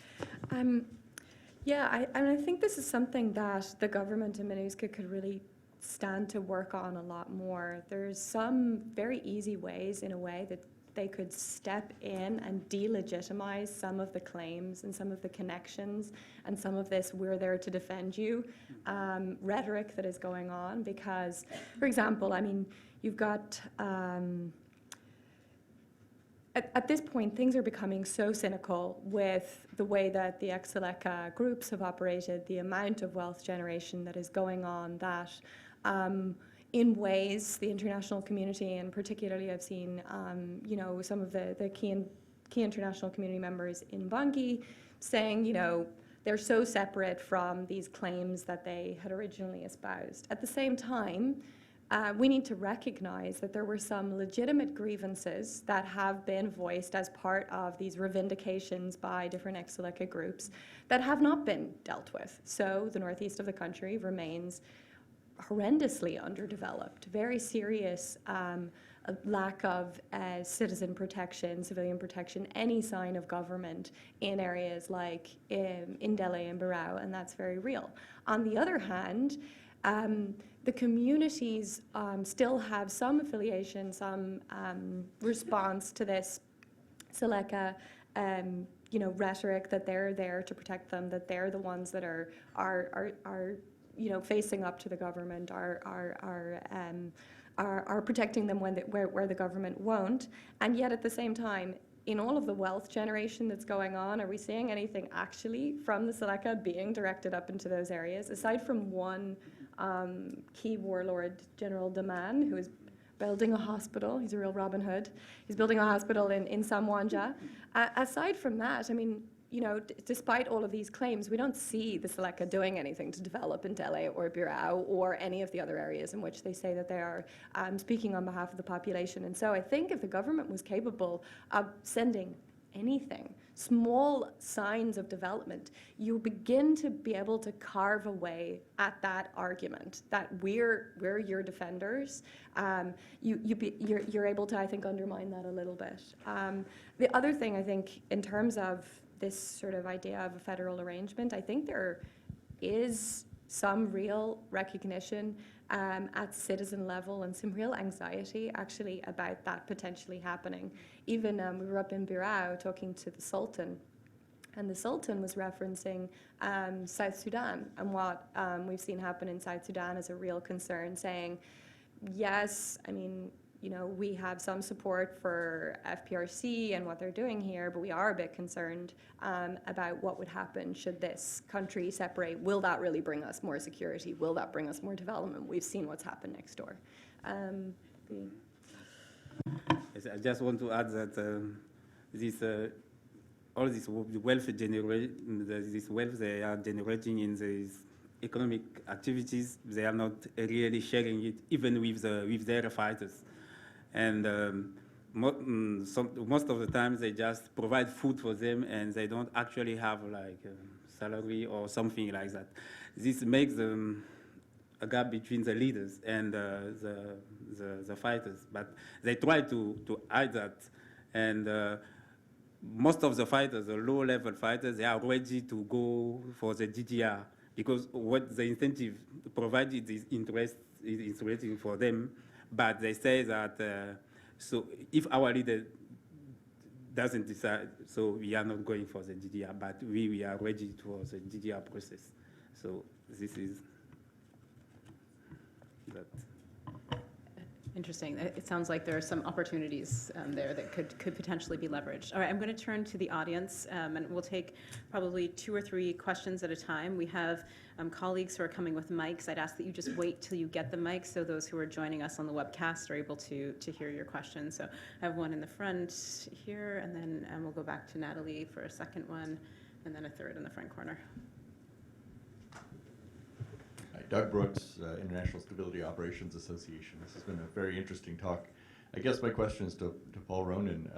Yeah, I think this is something that the government and MINUSCA could really stand to work on a lot more. There's some very easy ways, in a way, that they could step in and delegitimize some of the claims and some of the connections and some of this "we're there to defend you" rhetoric that is going on. Because, for example, I mean, you've got at this point, things are becoming so cynical with the way that the ex-Seleka groups have operated, the amount of wealth generation that is going on, that in ways the international community, and particularly I've seen some of the key international community members in Bangui saying, they're so separate from these claims that they had originally espoused. At the same time, we need to recognize that there were some legitimate grievances that have been voiced as part of these reivindications by different ex-Seleka groups that have not been dealt with. So the northeast of the country remains horrendously underdeveloped, very serious lack of citizen protection, civilian protection, any sign of government in areas like Indele and Barao, and that's very real. On the other hand, the communities still have some affiliation, some response to this Seleka rhetoric that they're there to protect them, that they're the ones that are facing up to the government, are protecting them where the government won't. And yet at the same time, in all of the wealth generation that's going on, are we seeing anything actually from the Seleka being directed up into those areas, aside from one key warlord, General Daman, who is building a hospital? He's a real Robin Hood. He's building a hospital in Samwanja. Aside from that, I mean, despite all of these claims, we don't see the Seleka doing anything to develop in Dele or Birao or any of the other areas in which they say that they are speaking on behalf of the population. And so I think if the government was capable of sending anything, small signs of development, you begin to be able to carve away at that argument that we're your defenders. You're able to, I think, undermine that a little bit. The other thing, I think, in terms of this sort of idea of a federal arrangement, I think there is some real recognition at citizen level and some real anxiety actually about that potentially happening. Even we were up in Birao talking to the Sultan, and the Sultan was referencing South Sudan and what we've seen happen in South Sudan as a real concern, saying, yes, I mean, we have some support for FPRC and what they're doing here, but we are a bit concerned about what would happen should this country separate. Will that really bring us more security? Will that bring us more development? We've seen what's happened next door. Yes, I just want to add that all this wealth they are generating in these economic activities, they are not really sharing it even with their fighters. And most of the time they just provide food for them and they don't actually have like a salary or something like that. This makes a gap between the leaders and the fighters, but they try to hide that. And most of the fighters, the low-level fighters, they are ready to go for the DDR because what the incentive provided is interesting for them. But they say that, so if our leader doesn't decide, so we are not going for the DDR, but we are ready for the DDR process. So this is that. Interesting. It sounds like there are some opportunities there that could potentially be leveraged. All right, I'm going to turn to the audience, and we'll take probably 2 or 3 questions at a time. We have colleagues who are coming with mics. I'd ask that you just wait till you get the mic so those who are joining us on the webcast are able to hear your questions. So I have one in the front here, and then we'll go back to Natalie for a second one, and then a third in the front corner. Doug Brooks, International Stability Operations Association. This has been a very interesting talk. I guess my question is to Paul Ronan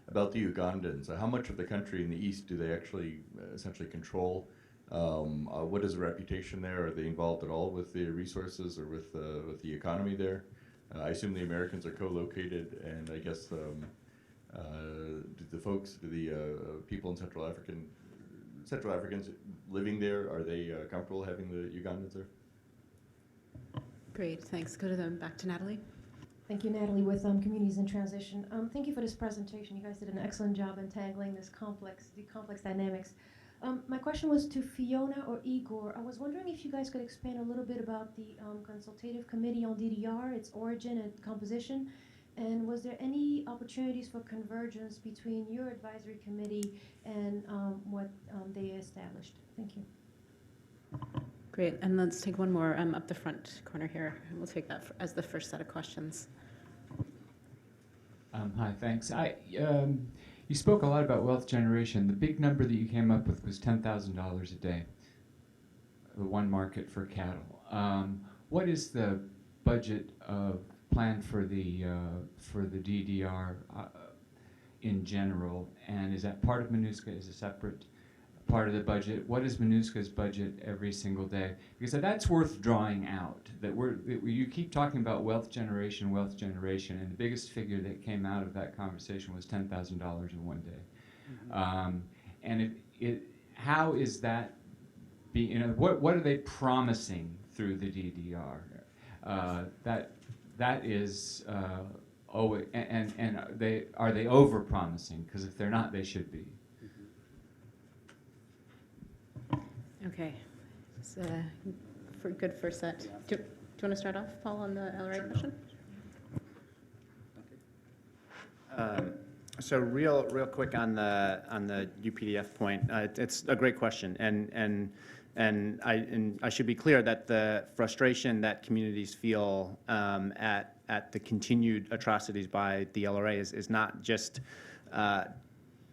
about the Ugandans. How much of the country in the east do they actually essentially control? What is the reputation there? Are they involved at all with the resources or with the economy there? I assume the Americans are co-located, and I guess do the people in Central Africans living there, are they comfortable having the Ugandans there? Great, thanks. Go to them. Back to Natalie. Thank you, Natalie, with Communities in Transition. Thank you for this presentation. You guys did an excellent job entangling the complex dynamics. My question was to Fiona or Igor. I was wondering if you guys could expand a little bit about the Consultative Committee on DDR, its origin and composition, and was there any opportunities for convergence between your advisory committee and what they established? Thank you. Great, and let's take one more up the front corner here. We'll take that as the first set of questions. Hi, thanks. You spoke a lot about wealth generation. The big number that you came up with was $10,000 a day, the one market for cattle. What is the budget planned for the DDR in general, and is that part of MINUSCA? Is a separate part of the budget? What is MINUSCA's budget every single day? Because that's worth drawing out. You keep talking about wealth generation, and the biggest figure that came out of that conversation was $10,000 in one day. Mm-hmm. And how is that what are they promising through the DDR? That is, are they over promising? Because if they're not, they should be. Okay. It's for good first set. Do you want to start off, Paul, on the LRA question? So real quick on the UPDF point, it's a great question, and I should be clear that the frustration that communities feel at the continued atrocities by the LRA is not just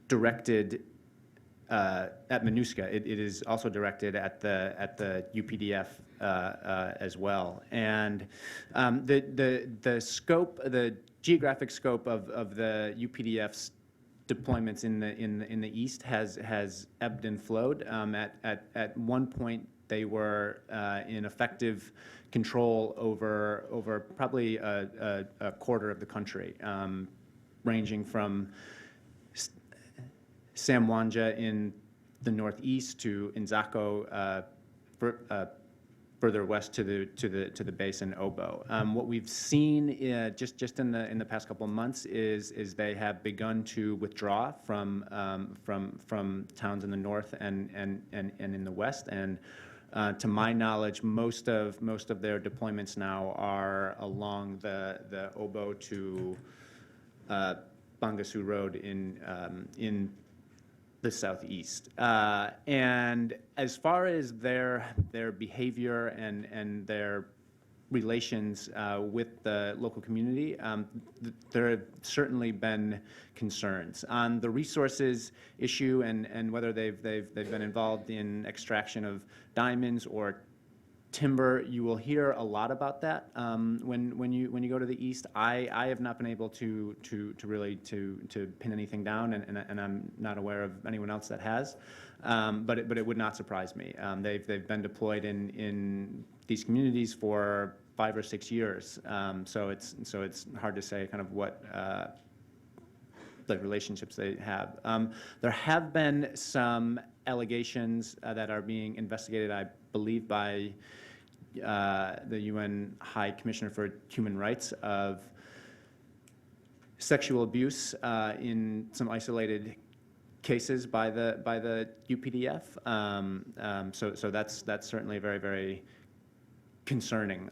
directed at MINUSCA. It is also directed at the UPDF as well. And the scope, the geographic scope of the UPDF's deployments in the east has ebbed and flowed. At one point, they were in effective control over probably a quarter of the country, ranging from Samwanja in the northeast to Nzako further west to the base in Obo. What we've seen just in the past couple of months is they have begun to withdraw from towns in the north and in the west. And to my knowledge, most of their deployments now are along the Obo to Bangassou Road in the southeast. And as far as their behavior and their relations with the local community, there have certainly been concerns. On the resources issue and whether they've been involved in extraction of diamonds or timber, you will hear a lot about that when you go to the east. I have not been able to really pin anything down, and I'm not aware of anyone else that has. But it would not surprise me. They've been deployed in these communities for 5 or 6 years. So it's hard to say kind of what the relationships they have. There have been some allegations that are being investigated, I believe, by the UN High Commissioner for Human Rights of sexual abuse in some isolated cases by the UPDF. So that's certainly very, very concerning.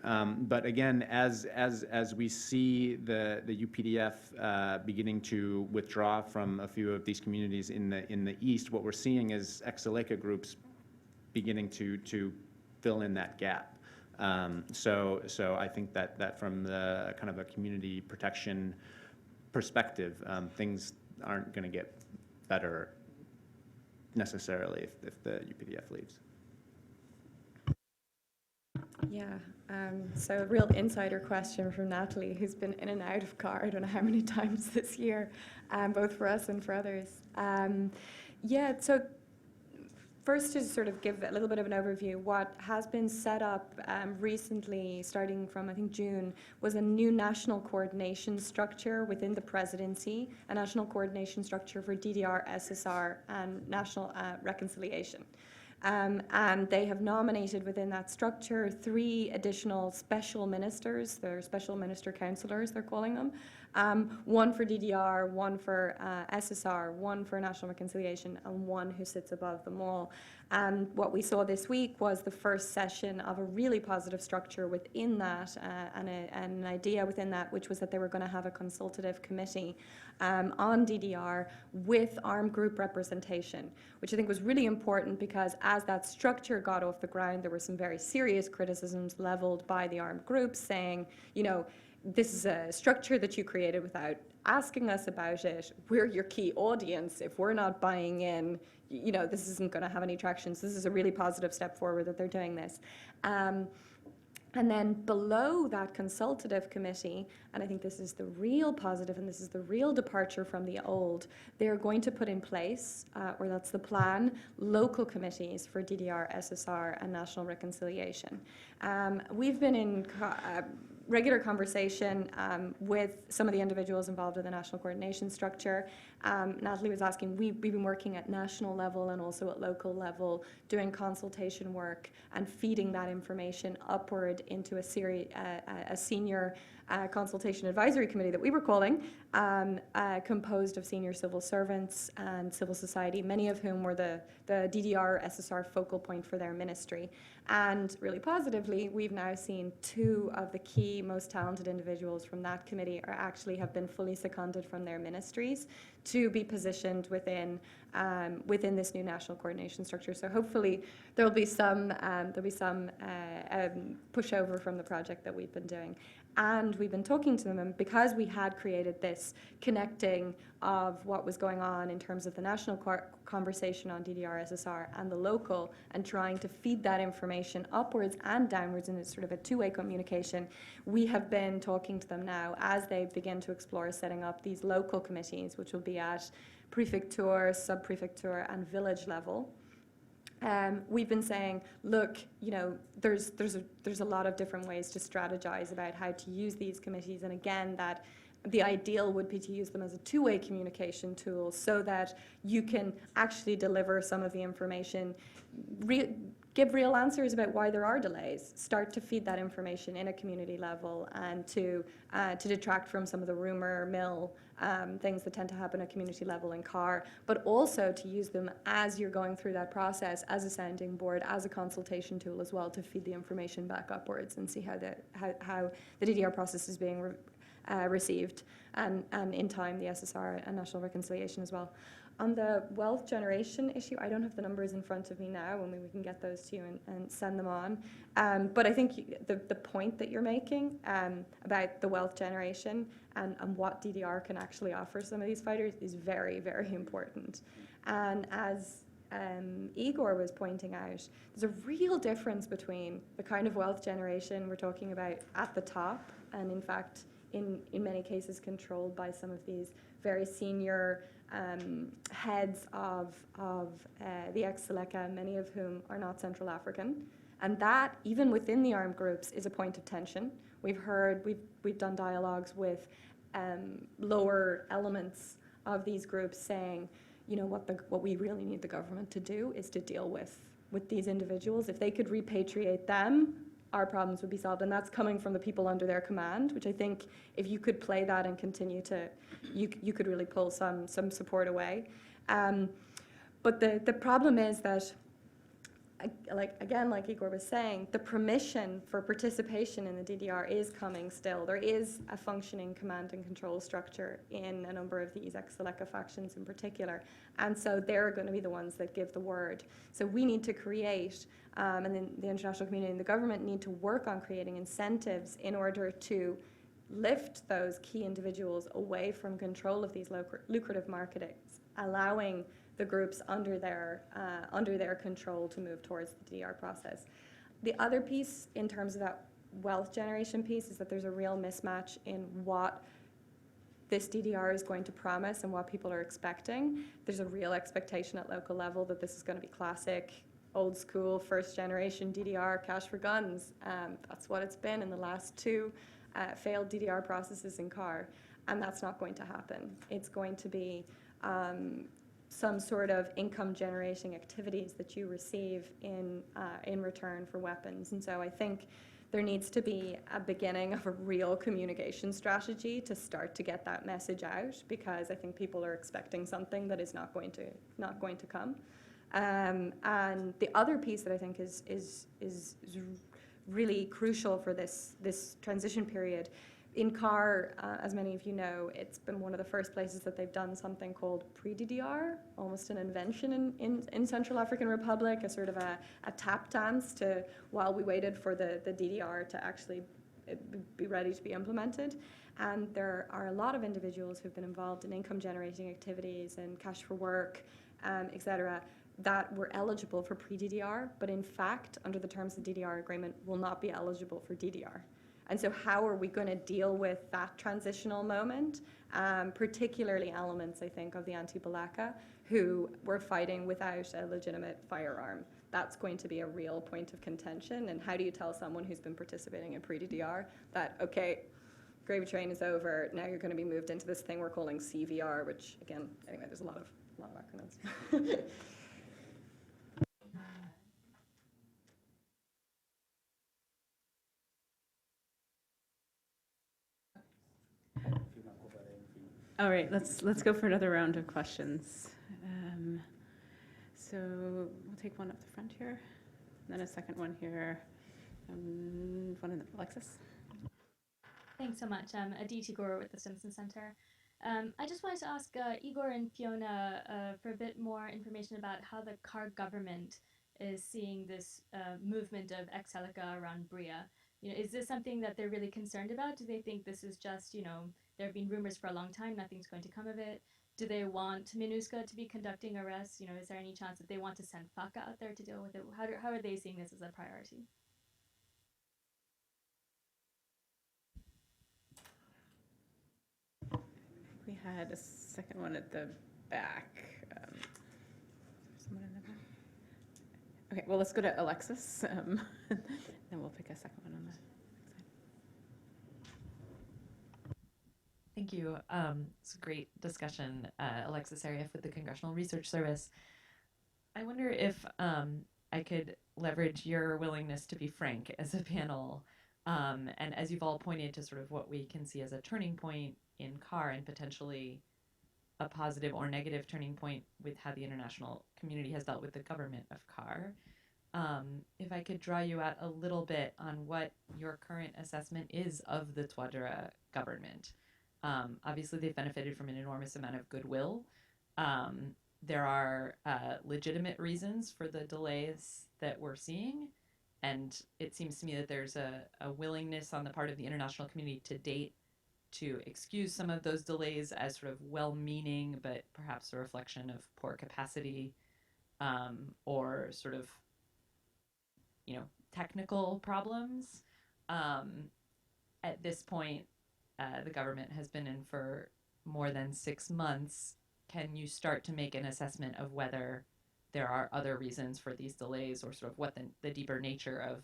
But again, as we see the UPDF beginning to withdraw from a few of these communities in the east, what we're seeing is ex-Seleka groups beginning to fill in that gap. So I think that from the kind of a community protection perspective, things aren't going to get better necessarily if the UPDF leaves. Yeah, so a real insider question from Natalie, who's been in and out of CAR, I don't know how many times this year, both for us and for others. Yeah, so first to sort of give a little bit of an overview, what has been set up recently, starting from I think June, was a new national coordination structure within the presidency, a national coordination structure for DDR, SSR, and national reconciliation. And they have nominated within that structure 3 additional special ministers. They're special minister councillors, they're calling them. 1 for DDR, 1 for SSR, 1 for national reconciliation, and 1 who sits above them all. And what we saw this week was the first session of a really positive structure within that, and an idea within that, which was that they were going to have a consultative committee on DDR with armed group representation, which I think was really important because as that structure got off the ground, there were some very serious criticisms leveled by the armed groups saying, you know, this is a structure that you created without asking us about it. We're your key audience. If we're not buying in, you know, this isn't going to have any traction. So this is a really positive step forward that they're doing this. And then below that consultative committee, and I think this is the real positive and this is the real departure from the old, they're going to put in place, or that's the plan, local committees for DDR, SSR, and national reconciliation. We've been in regular conversation with some of the individuals involved in the national coordination structure. Natalie was asking, we've been working at national level and also at local level, doing consultation work and feeding that information upward into a senior consultation advisory committee that we were calling, composed of senior civil servants and civil society, many of whom were the DDR SSR focal point for their ministry. And really positively, we've now seen 2 of the key, most talented individuals from that committee have been fully seconded from their ministries to be positioned within this new national coordination structure. So hopefully there'll be some pushover from the project that we've been doing. And we've been talking to them, and because we had created this connecting of what was going on in terms of the national conversation on DDR-SSR and the local, and trying to feed that information upwards and downwards in a sort of a two-way communication, we have been talking to them now as they begin to explore setting up these local committees, which will be at prefecture, sub-prefecture, and village level. We've been saying, look, there's a lot of different ways to strategize about how to use these committees, and again, that the ideal would be to use them as a two-way communication tool so that you can actually deliver some of the information, give real answers about why there are delays, start to feed that information in a community level, and to detract from some of the rumor mill things that tend to happen at community level in CAR, but also to use them as you're going through that process as a sounding board, as a consultation tool as well, to feed the information back upwards and see how the DDR process is being received, and in time the SSR and national reconciliation as well. On the wealth generation issue, I don't have the numbers in front of me now, and we can get those to you and send them on. But I think the point that you're making about the wealth generation and what DDR can actually offer some of these fighters is very, very important. And as Igor was pointing out, there's a real difference between the kind of wealth generation we're talking about at the top, and in fact, in many cases controlled by some of these very senior heads of the ex-Seleka, many of whom are not Central African. And that, even within the armed groups, is a point of tension. We've done dialogues with lower elements of these groups saying, what we really need the government to do is to deal with these individuals. If they could repatriate them, our problems would be solved. And that's coming from the people under their command, which I think if you could play that and continue to, you could really pull some support away. But the problem is that, like Igor was saying, the permission for participation in the DDR is coming still. There is a functioning command and control structure in a number of these ex-Seleka factions in particular. And so they're going to be the ones that give the word. So we need to create, and then the international community and the government need to work on creating incentives in order to lift those key individuals away from control of these lucrative markets, allowing the groups under their control to move towards the DDR process. The other piece in terms of that wealth generation piece is that there's a real mismatch in what this DDR is going to promise and what people are expecting. There's a real expectation at local level that this is going to be classic, old school, first generation DDR, cash for guns. That's what it's been in the last 2 failed DDR processes in CAR, and that's not going to happen. It's going to be some sort of income generating activities that you receive in return for weapons. And so I think there needs to be a beginning of a real communication strategy to start to get that message out, because I think people are expecting something that is not going to come. And the other piece that I think is really crucial for this transition period. In CAR, as many of you know, it's been one of the first places that they've done something called pre-DDR, almost an invention in Central African Republic, a sort of a tap dance to while we waited for the DDR to actually be ready to be implemented. And there are a lot of individuals who've been involved in income generating activities and cash for work, et cetera, that were eligible for pre-DDR, but in fact, under the terms of the DDR agreement, will not be eligible for DDR. And so how are we going to deal with that transitional moment, particularly elements, I think, of the anti-Balaka who were fighting without a legitimate firearm? That's going to be a real point of contention. And how do you tell someone who's been participating in pre-DDR that, okay, gravy train is over, now you're going to be moved into this thing we're calling CVR, which, again, anyway, there's a lot of acronyms. All right, let's go for another round of questions. So we'll take one up the front here, then a second one here, one in the Alexis. Thanks so much. I'm Aditi Gore with the Simpson Center. I just wanted to ask Igor and Fiona for a bit more information about how the CAR government is seeing this movement of ex-Celica around Bria. You know, is this something that they're really concerned about? Do they think this is just, you know, there have been rumors for a long time, nothing's going to come of it? Do they want MINUSCA to be conducting arrests? You know, is there any chance that they want to send FACA out there to deal with it? How are they seeing this as a priority? We had a second one at the back. Someone in the back. Okay, well, let's go to Alexis, then we'll pick a second one on the side. Thank you. It's a great discussion. Alexis Arieff with the Congressional Research Service. I wonder if I could leverage your willingness to be frank as a panel, and as you've all pointed to sort of what we can see as a turning point in CAR and potentially a positive or negative turning point with how the international community has dealt with the government of CAR. If I could draw you out a little bit on what your current assessment is of the Touadéra government. Obviously, they've benefited from an enormous amount of goodwill. There are legitimate reasons for the delays that we're seeing, and it seems to me that there's a willingness on the part of the international community to date to excuse some of those delays as sort of well-meaning, but perhaps a reflection of poor capacity, or sort of, you know, technical problems. At this point, the government has been in for more than 6 months. Can you start to make an assessment of whether there are other reasons for these delays, or sort of what the deeper nature of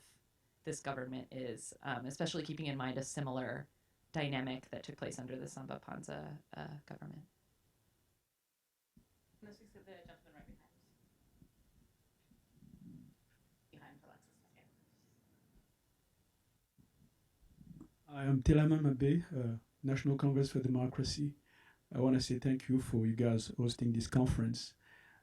this government is, especially keeping in mind a similar dynamic that took place under the Samba Panza government? The gentleman right behind Alexis. I am Telaman Mabe, National Congress for Democracy. I want to say thank you for you guys hosting this conference.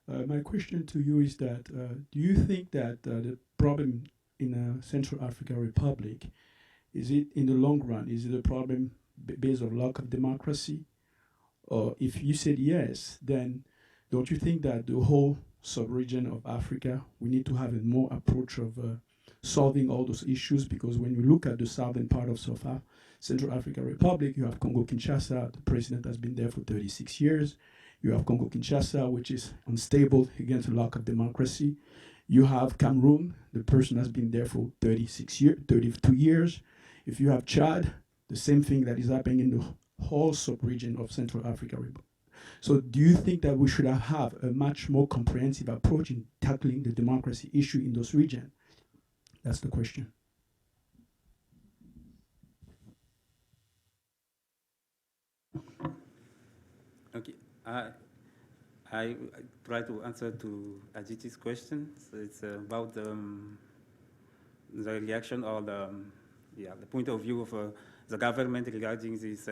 My question to you is that, do you think that the problem in Central African Republic, is it in the long run, is it a problem based on lack of democracy? Or if you said yes, then don't you think that the whole sub-region of Africa, we need to have a more approach of solving all those issues? Because when you look at the southern part of Central African Republic, you have Congo-Kinshasa. The president has been there for 36 years. You have Congo-Kinshasa, which is unstable against a lack of democracy. You have Cameroon, the person has been there for 32 years. If you have Chad, the same thing that is happening in the whole sub-region of Central Africa. So do you think that we should have a much more comprehensive approach in tackling the democracy issue in those regions? That's the question. Okay, I try to answer to Ajiti's question. So it's about the reaction or the point of view of the government regarding this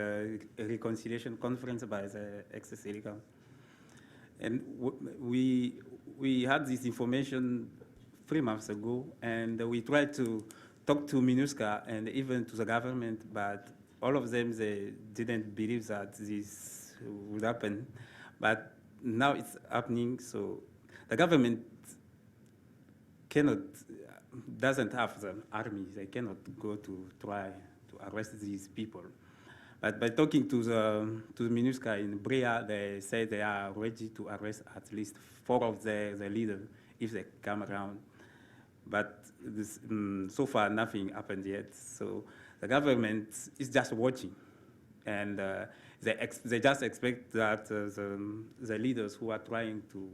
reconciliation conference by the ex-Celica. And we had this information 3 months ago, and we tried to talk to MINUSCA and even to the government, but all of them, they didn't believe that this would happen. But now it's happening, so the government doesn't have the army. They cannot go to try to arrest these people. But by talking to the MINUSCA in Bria, they say they are ready to arrest at least 4 of the leaders if they come around. But this, so far, nothing happened yet. So the government is just watching, and they just expect that the leaders who are trying to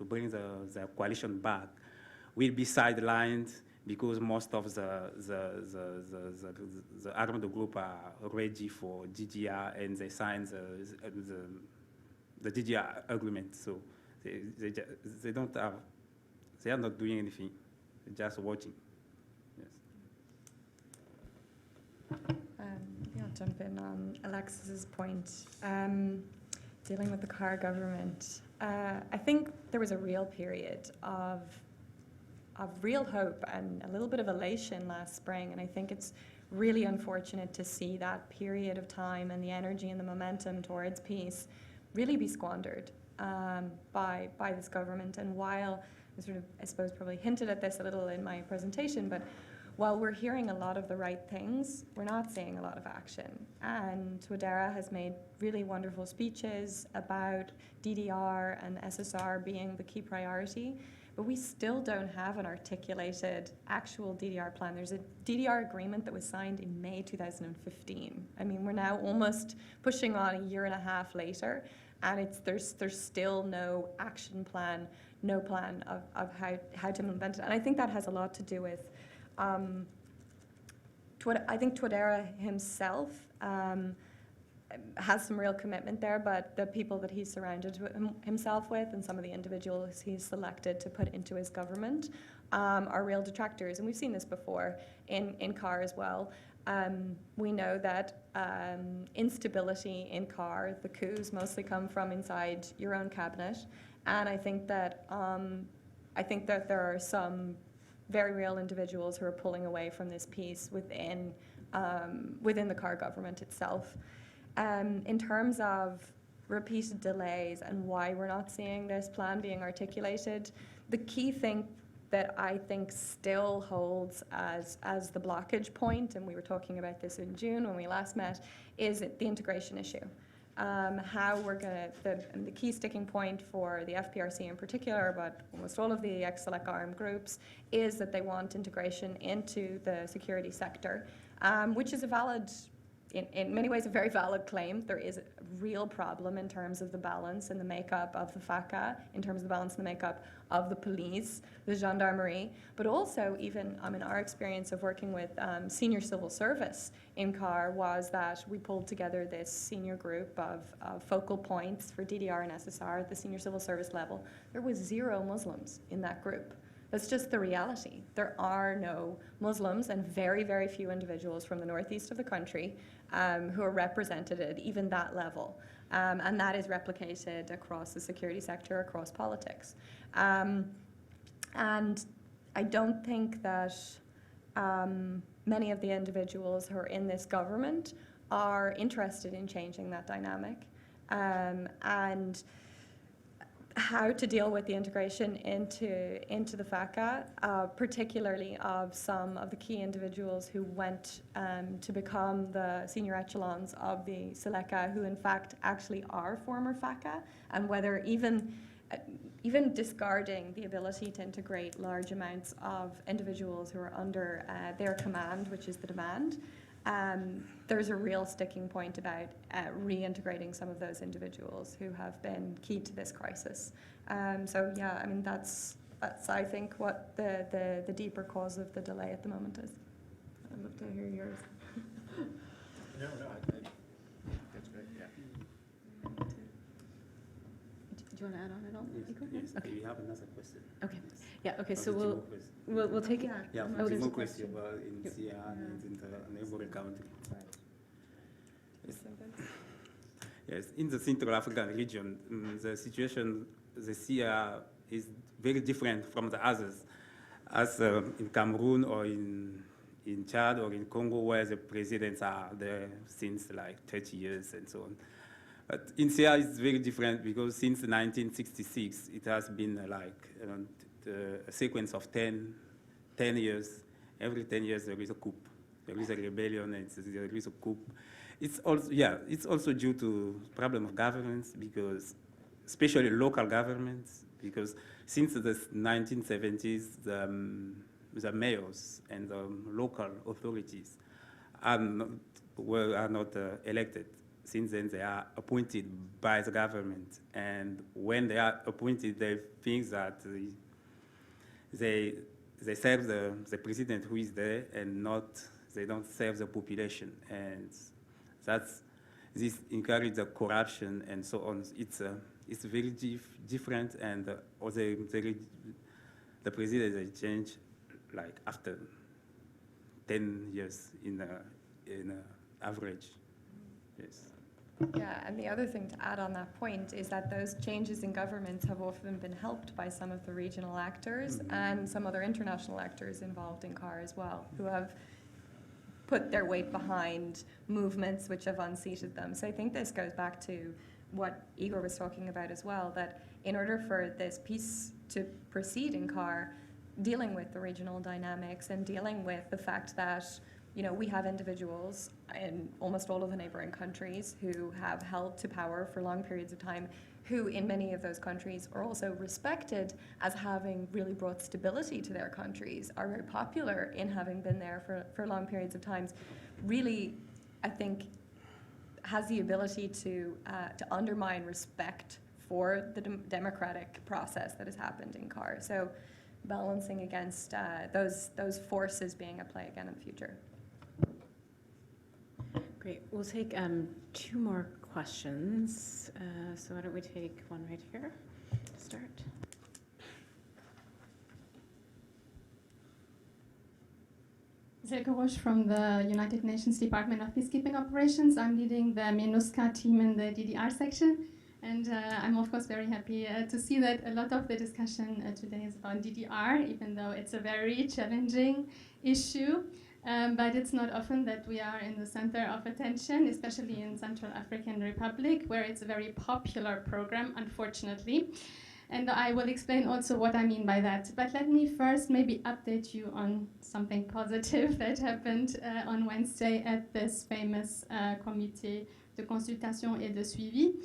bring the coalition back will be sidelined, because most of the armed group are ready for GDR, and they signed the GDR agreement. So they are not doing anything, they're just watching. Yes. Maybe I'll jump in on Alexis's point. Dealing with the Carr government. I think there was a real period of real hope and a little bit of elation last spring, and I think it's really unfortunate to see that period of time and the energy and the momentum towards peace really be squandered by this government. And while I sort of, I suppose, probably hinted at this a little in my presentation, but while we're hearing a lot of the right things, we're not seeing a lot of action. And Touadéra has made really wonderful speeches about DDR and SSR being the key priority, but we still don't have an articulated actual DDR plan. There's a DDR agreement that was signed in May 2015. I mean, we're now almost pushing on a year and a half later, and there's still no action plan, no plan of how to implement it. And I think that has a lot to do with I think Touadéra himself has some real commitment there, but the people that he's surrounded himself with and some of the individuals he's selected to put into his government are real detractors. And we've seen this before in CAR as well. We know that instability in CAR, the coups mostly come from inside your own cabinet. And I think that there are some very real individuals who are pulling away from this peace within the CAR government itself. In terms of repeated delays and why we're not seeing this plan being articulated, the key thing that I think still holds as the blockage point, and we were talking about this in June when we last met, is the integration issue. How we're going to, the key sticking point for the FPRC in particular, but almost all of the ex-Seleka armed groups, is that they want integration into the security sector, which is a valid, in many ways, a very valid claim. There is a real problem in terms of the balance and the makeup of the FACA, in terms of the balance and the makeup of the police, the gendarmerie, but also even, our experience of working with senior civil service in CAR was that we pulled together this senior group of focal points for DDR and SSR at the senior civil service level. There was 0 Muslims in that group. That's just the reality. There are no Muslims and very, very few individuals from the northeast of the country who are represented at even that level. And that is replicated across the security sector, across politics. And I don't think that many of the individuals who are in this government are interested in changing that dynamic. And how to deal with the integration into the FACA, particularly of some of the key individuals who went to become the senior echelons of the Seleka, who in fact actually are former FACA, and whether even discarding the ability to integrate large amounts of individuals who are under their command, which is the demand, there's a real sticking point about reintegrating some of those individuals who have been key to this crisis. So yeah, that's I think what the deeper cause of the delay at the moment is. I'd love to hear yours. That's great, yeah. Do you want to add on at all? Yes. Okay. We have another question. Okay. Yeah. Okay. So we'll take it. Yeah, Oh, there's a democracy question. in Syria and in the neighboring country. Yes. Yes, in the Central African region, the situation, the Syria is very different from the others, as in Cameroon or in Chad or in Congo, where the presidents are there since like 30 years and so on. But in Syria, it's very different because since 1966, it has been a sequence of 10 years. Every 10 years, there is a coup. There is a rebellion, and there is a coup. It's also due to problem of governance, because especially local governments, because since the 1970s, the mayors and the local authorities are not elected. Since then, they are appointed by the government, and when they are appointed, they think that they serve the president who is there, and they don't serve the population, and this encourages the corruption and so on. It's very different, and the president they change like after 10 years in average. Yes. Yeah, and the other thing to add on that point is that those changes in governments have often been helped by some of the regional actors and some other international actors involved in CAR as well, who have put their weight behind movements which have unseated them. So I think this goes back to what Igor was talking about as well, that in order for this peace to proceed in CAR, dealing with the regional dynamics and dealing with the fact that, you know, we have individuals in almost all of the neighboring countries who have held to power for long periods of time, who in many of those countries are also respected as having really brought stability to their countries, are very popular in having been there for long periods of times, really, I think, has the ability to undermine respect for the democratic process that has happened in CAR. So balancing against those forces being at play again in the future. Great. We'll take 2 more questions. So why don't we take one right here to start? Silke Roche from the United Nations Department of Peacekeeping Operations. I'm leading the MINUSCA team in the DDR section. And I'm, of course, very happy to see that a lot of the discussion today is about DDR, even though it's a very challenging issue. But it's not often that we are in the center of attention, especially in Central African Republic, where it's a very popular program, unfortunately. And I will explain also what I mean by that. But let me first maybe update you on something positive that happened on Wednesday at this famous Comité de consultation et de suivi.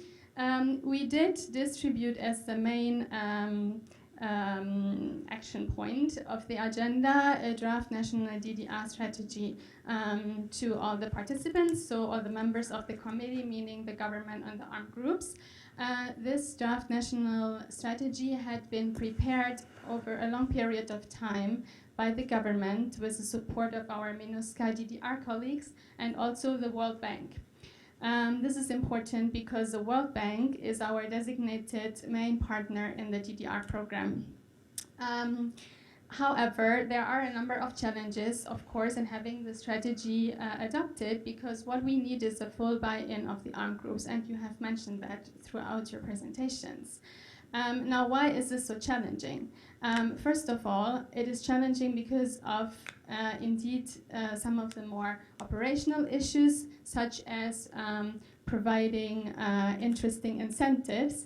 We did distribute as the main action point of the agenda a draft national DDR strategy to all the participants, so all the members of the committee, meaning the government and the armed groups. This draft national strategy had been prepared over a long period of time by the government with the support of our MINUSCA DDR colleagues and also the World Bank. This is important because the World Bank is our designated main partner in the DDR program. However, there are a number of challenges, of course, in having the strategy adopted, because what we need is a full buy-in of the armed groups, and you have mentioned that throughout your presentations. Now, why is this so challenging? First of all, it is challenging because of, indeed, some of the more operational issues, such as providing interesting incentives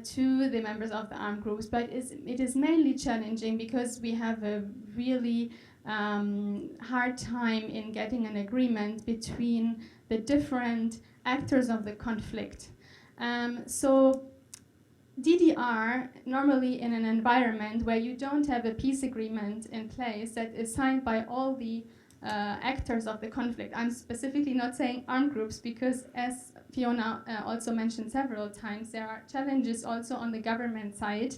to the members of the armed groups. But it is mainly challenging because we have a really hard time in getting an agreement between the different actors of the conflict. So DDR, normally in an environment where you don't have a peace agreement in place that is signed by all the actors of the conflict. I'm specifically not saying armed groups because, as Fiona also mentioned several times, there are challenges also on the government side,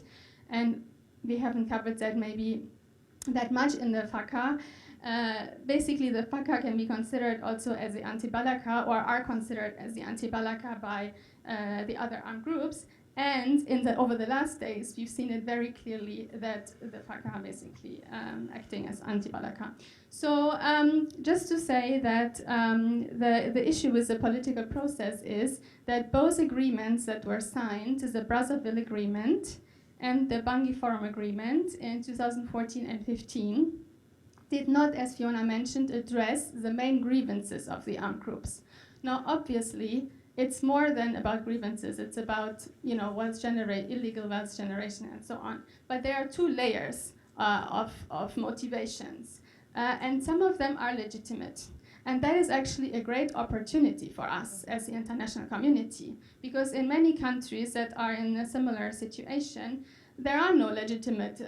and we haven't covered that maybe that much in the FACA. Basically, the FACA can be considered also as the anti-Balaka, or are considered as the anti-Balaka by the other armed groups. And over the last days, we've seen it very clearly that the FACA are basically acting as anti-Balaka. So just to say that the issue with the political process is that both agreements that were signed, the Brazzaville Agreement and the Bangui Forum Agreement in 2014 and 15, did not, as Fiona mentioned, address the main grievances of the armed groups. Now, obviously, it's more than about grievances. It's about, illegal wealth generation and so on. But there are 2 layers of motivations. And some of them are legitimate. And that is actually a great opportunity for us as the international community. Because in many countries that are in a similar situation, there are no legitimate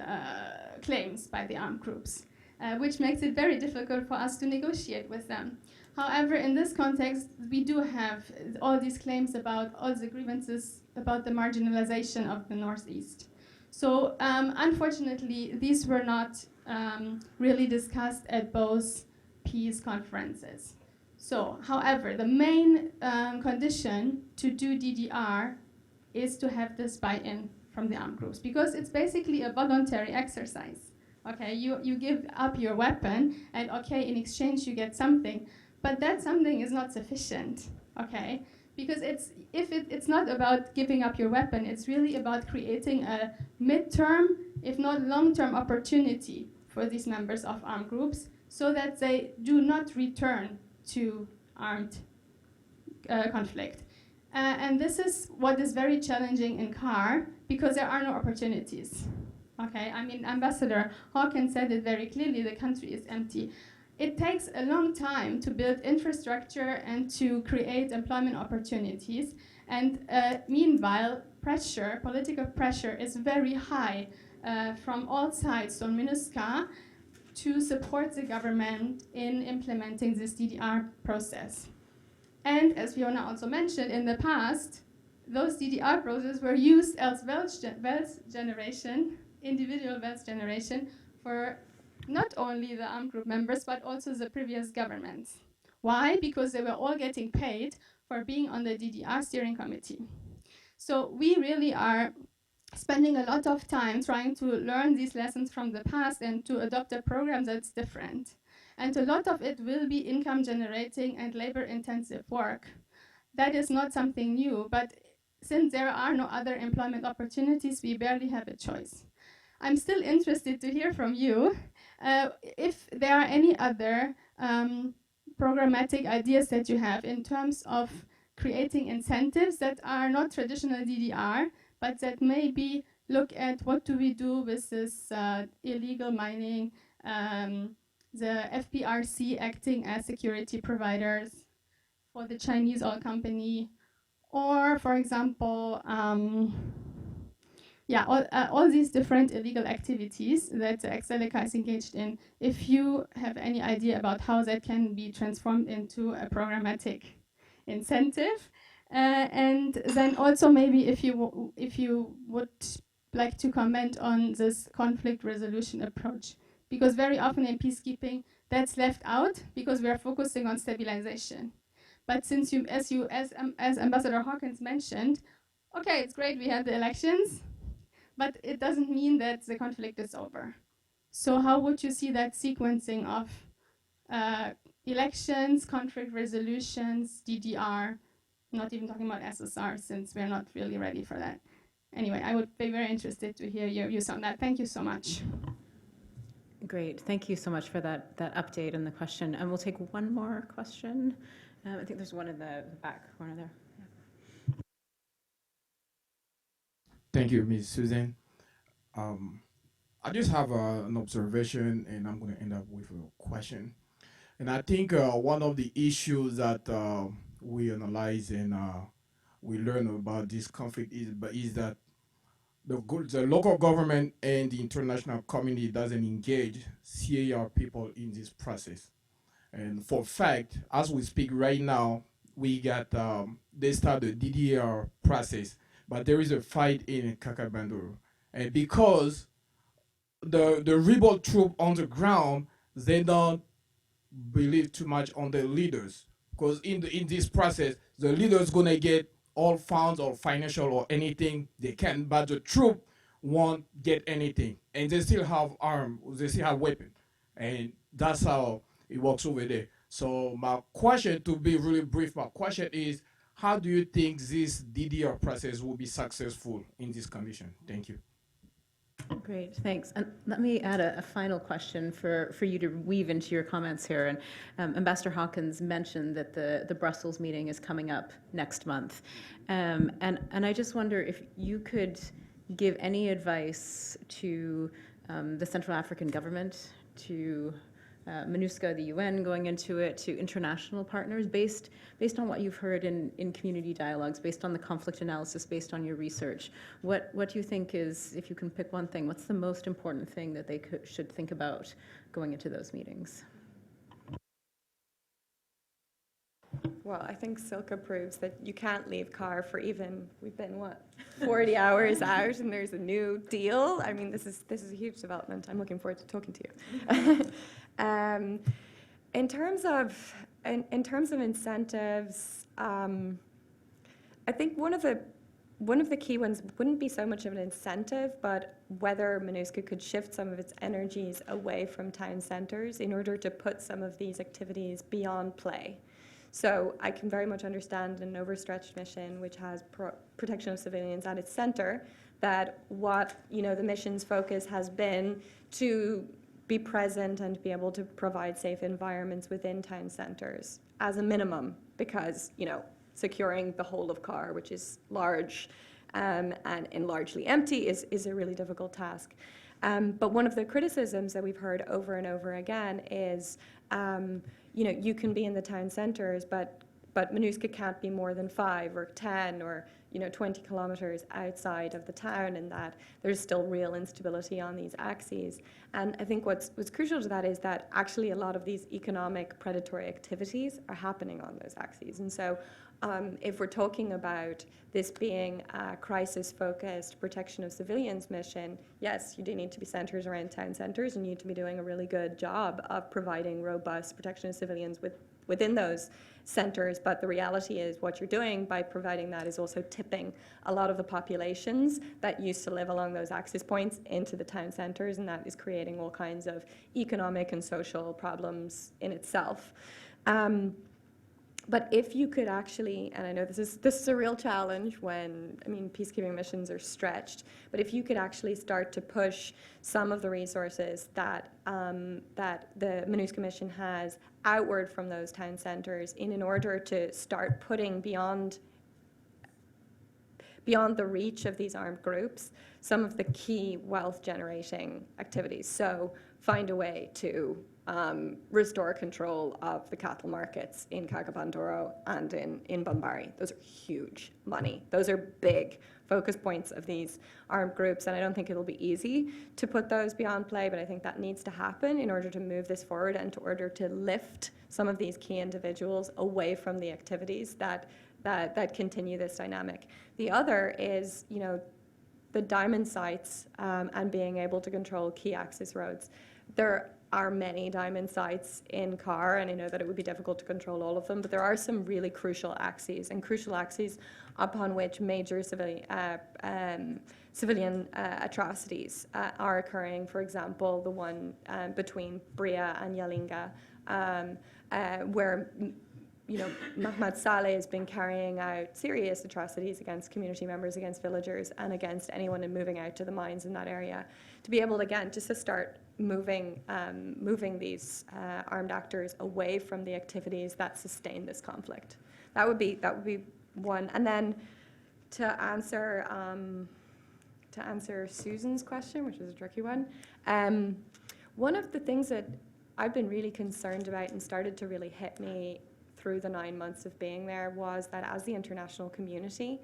claims by the armed groups, which makes it very difficult for us to negotiate with them. However, in this context, we do have all these claims about all the grievances about the marginalization of the Northeast. So unfortunately, these were not really discussed at both peace conferences. So, however, the main condition to do DDR is to have this buy-in from the armed groups, because it's basically a voluntary exercise. Okay, you give up your weapon, and okay, in exchange you get something. But that something is not sufficient, okay? Because it's not about giving up your weapon, it's really about creating a midterm, if not long-term opportunity for these members of armed groups so that they do not return to armed conflict. And this is what is very challenging in CAR because there are no opportunities. Okay, I mean, Ambassador Hawkins said it very clearly, the country is empty. It takes a long time to build infrastructure and to create employment opportunities. And meanwhile, political pressure is very high from all sides on MINUSCA to support the government in implementing this DDR process. And as Fiona also mentioned, in the past, those DDR processes were used as wealth generation, individual wealth generation for not only the armed group members, but also the previous governments. Why? Because they were all getting paid for being on the DDR steering committee. So we really are spending a lot of time trying to learn these lessons from the past and to adopt a program that's different. And a lot of it will be income generating and labor intensive work. That is not something new, but since there are no other employment opportunities, we barely have a choice. I'm still interested to hear from you if there are any other programmatic ideas that you have in terms of creating incentives that are not traditional DDR, but that maybe look at what do we do with this illegal mining, the FPRC acting as security providers for the Chinese oil company, or for example, all these different illegal activities that Exelica is engaged in. If you have any idea about how that can be transformed into a programmatic incentive, and then also maybe if you would like to comment on this conflict resolution approach, because very often in peacekeeping that's left out because we are focusing on stabilization. But since as Ambassador Hawkins mentioned, okay, it's great we had the elections, but it doesn't mean that the conflict is over. So how would you see that sequencing of elections, conflict resolutions, DDR, not even talking about SSR since we're not really ready for that. Anyway, I would be very interested to hear your views on that. Thank you so much. Great. Thank you so much for that update and the question. And we'll take one more question. I think there's one in the back corner there. Yeah. Thank you, Ms. Susan. I just have an observation, and I'm going to end up with a question. And I think one of the issues that we analyze and we learn about this conflict is that the local government and the international community doesn't engage CAR people in this process. And for fact, as we speak right now, we got, they start the DDR process, but there is a fight in Kakabandoro. And because the rebel troop on the ground, they don't believe too much on the leaders. Because in this process, the leaders gonna get all funds or financial or anything they can, but the troop won't get anything. And they still have arms, they still have weapons. And that's how it works over there. So my question, to be really brief, my question is, how do you think this DDR process will be successful in this condition? Thank you. Great, thanks. And let me add a final question for you to weave into your comments here. And Ambassador Hawkins mentioned that the Brussels meeting is coming up next month. And I just wonder if you could give any advice to the Central African government, to MINUSCA, the UN going into it, to international partners, based on what you've heard in community dialogues, based on the conflict analysis, based on your research. What do you think is, if you can pick one thing, what's the most important thing that they should think about going into those meetings? Well, I think Silka proves that you can't leave CAR for even, we've been, 40 hours out and there's a new deal. I mean, this is a huge development. I'm looking forward to talking to you. In terms of incentives, I think one of the key ones wouldn't be so much of an incentive, but whether MINUSCA could shift some of its energies away from town centres in order to put some of these activities beyond play. So I can very much understand an overstretched mission which has protection of civilians at its center, that what the mission's focus has been to be present and be able to provide safe environments within town centers as a minimum, because securing the whole of Car, which is large and largely empty, is a really difficult task. But one of the criticisms that we've heard over and over again is, you can be in the town centers, but MINUSCA can't be more than 5 or 10 or 20 kilometers outside of the town, and that there's still real instability on these axes. And I think what's crucial to that is that actually a lot of these economic predatory activities are happening on those axes. And so if we're talking about this being a crisis-focused protection of civilians mission, yes, you do need to be centered around town centers, and you need to be doing a really good job of providing robust protection of civilians within those centers. But the reality is what you're doing by providing that is also tipping a lot of the populations that used to live along those access points into the town centers, and that is creating all kinds of economic and social problems in itself. But if you could actually, and I know this is a real challenge when, peacekeeping missions are stretched, but if you could actually start to push some of the resources that the MINUSCA mission has outward from those town centers in order to start putting beyond the reach of these armed groups some of the key wealth generating activities. So find a way to restore control of the cattle markets in Cacapandoro and in Bambari. Those are huge money. Those are big focus points of these armed groups, and I don't think it'll be easy to put those beyond play, but I think that needs to happen in order to move this forward and in order to lift some of these key individuals away from the activities that continue this dynamic. The other is, the diamond sites and being able to control key access roads. There are many diamond sites in Car, and I know that it would be difficult to control all of them, but there are some really crucial axes upon which major civilian atrocities are occurring. For example, the one between Bria and Yalinga, where Mahmoud Saleh has been carrying out serious atrocities against community members, against villagers, and against anyone moving out to the mines in that area. To be able, again, just to start moving these armed actors away from the activities that sustain this conflict. That would be one. And then to answer Susan's question, which is a tricky one, one of the things that I've been really concerned about and started to really hit me through the 9 months of being there was that as the international community,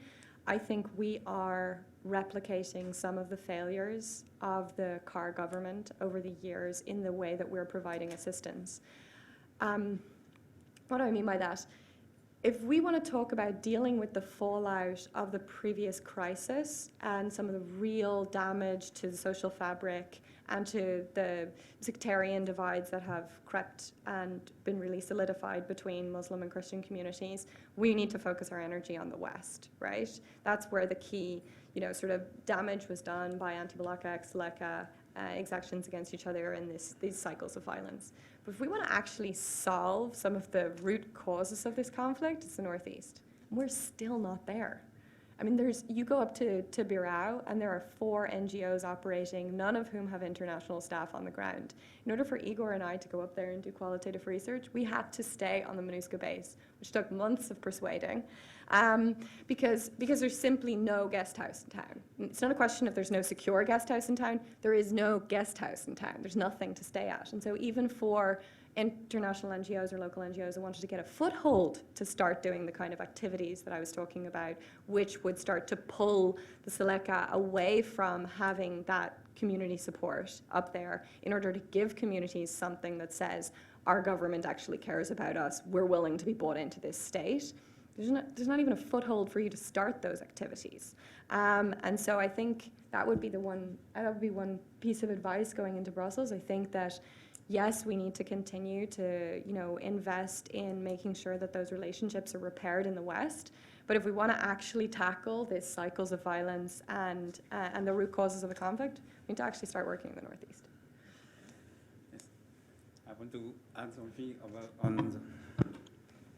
I think we are replicating some of the failures of the Car government over the years in the way that we're providing assistance. What do I mean by that? If we want to talk about dealing with the fallout of the previous crisis and some of the real damage to the social fabric and to the sectarian divides that have crept and been really solidified between Muslim and Christian communities, we need to focus our energy on the West, right? That's where the key, sort of damage was done by anti-Balaka, ex-Seleka, exactions against each other and these cycles of violence. But if we want to actually solve some of the root causes of this conflict, it's the Northeast. We're still not there. You go up to Birao, and there are 4 NGOs operating, none of whom have international staff on the ground. In order for Igor and I to go up there and do qualitative research, we had to stay on the MINUSCA base, which took months of persuading, because there's simply no guest house in town. It's not a question of there's no secure guest house in town. There is no guest house in town. There's nothing to stay at. And so even for international NGOs or local NGOs that wanted to get a foothold to start doing the kind of activities that I was talking about, which would start to pull the Seleka away from having that community support up there in order to give communities something that says our government actually cares about us, we're willing to be brought into this state. There's not even a foothold for you to start those activities. And so I think that would be one piece of advice going into Brussels. I think that yes, we need to continue to, invest in making sure that those relationships are repaired in the West. But if we want to actually tackle these cycles of violence and the root causes of the conflict, we need to actually start working in the Northeast. Yes. I want to add something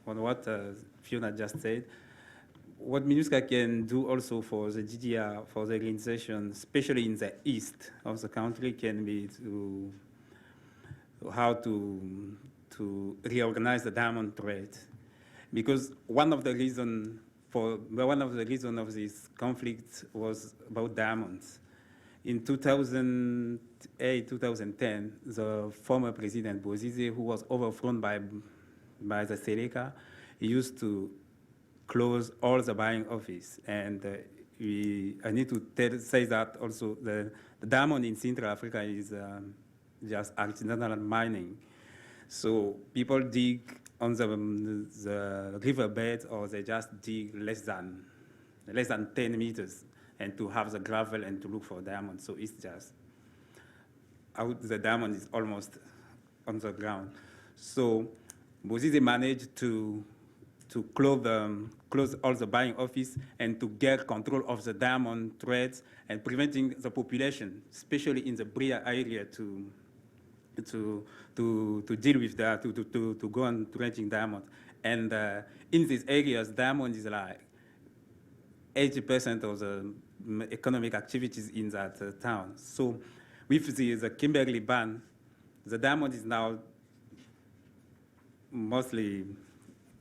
on what Fiona just said. What MINUSCA can do also for the GDR, for the organization, especially in the east of the country, can be to how to reorganize the diamond trade, because one of the reasons of this conflict was about diamonds. In 2008, 2010, the former president Bozize, who was overthrown by the Seleka, he used to close all the buying office, and I need to say that also the diamond in Central Africa is just artisanal mining. So people dig on the riverbed, or they just dig less than 10 meters, and to have the gravel and to look for diamonds. So it's just the diamond is almost on the ground. So Bozize managed to close all the buying office and to get control of the diamond trades and preventing the population, especially in the Bria area, to deal with that, to go on trading diamond. And in these areas, diamond is like 80% of the economic activities in that town. So with the Kimberley ban, the diamond is now mostly,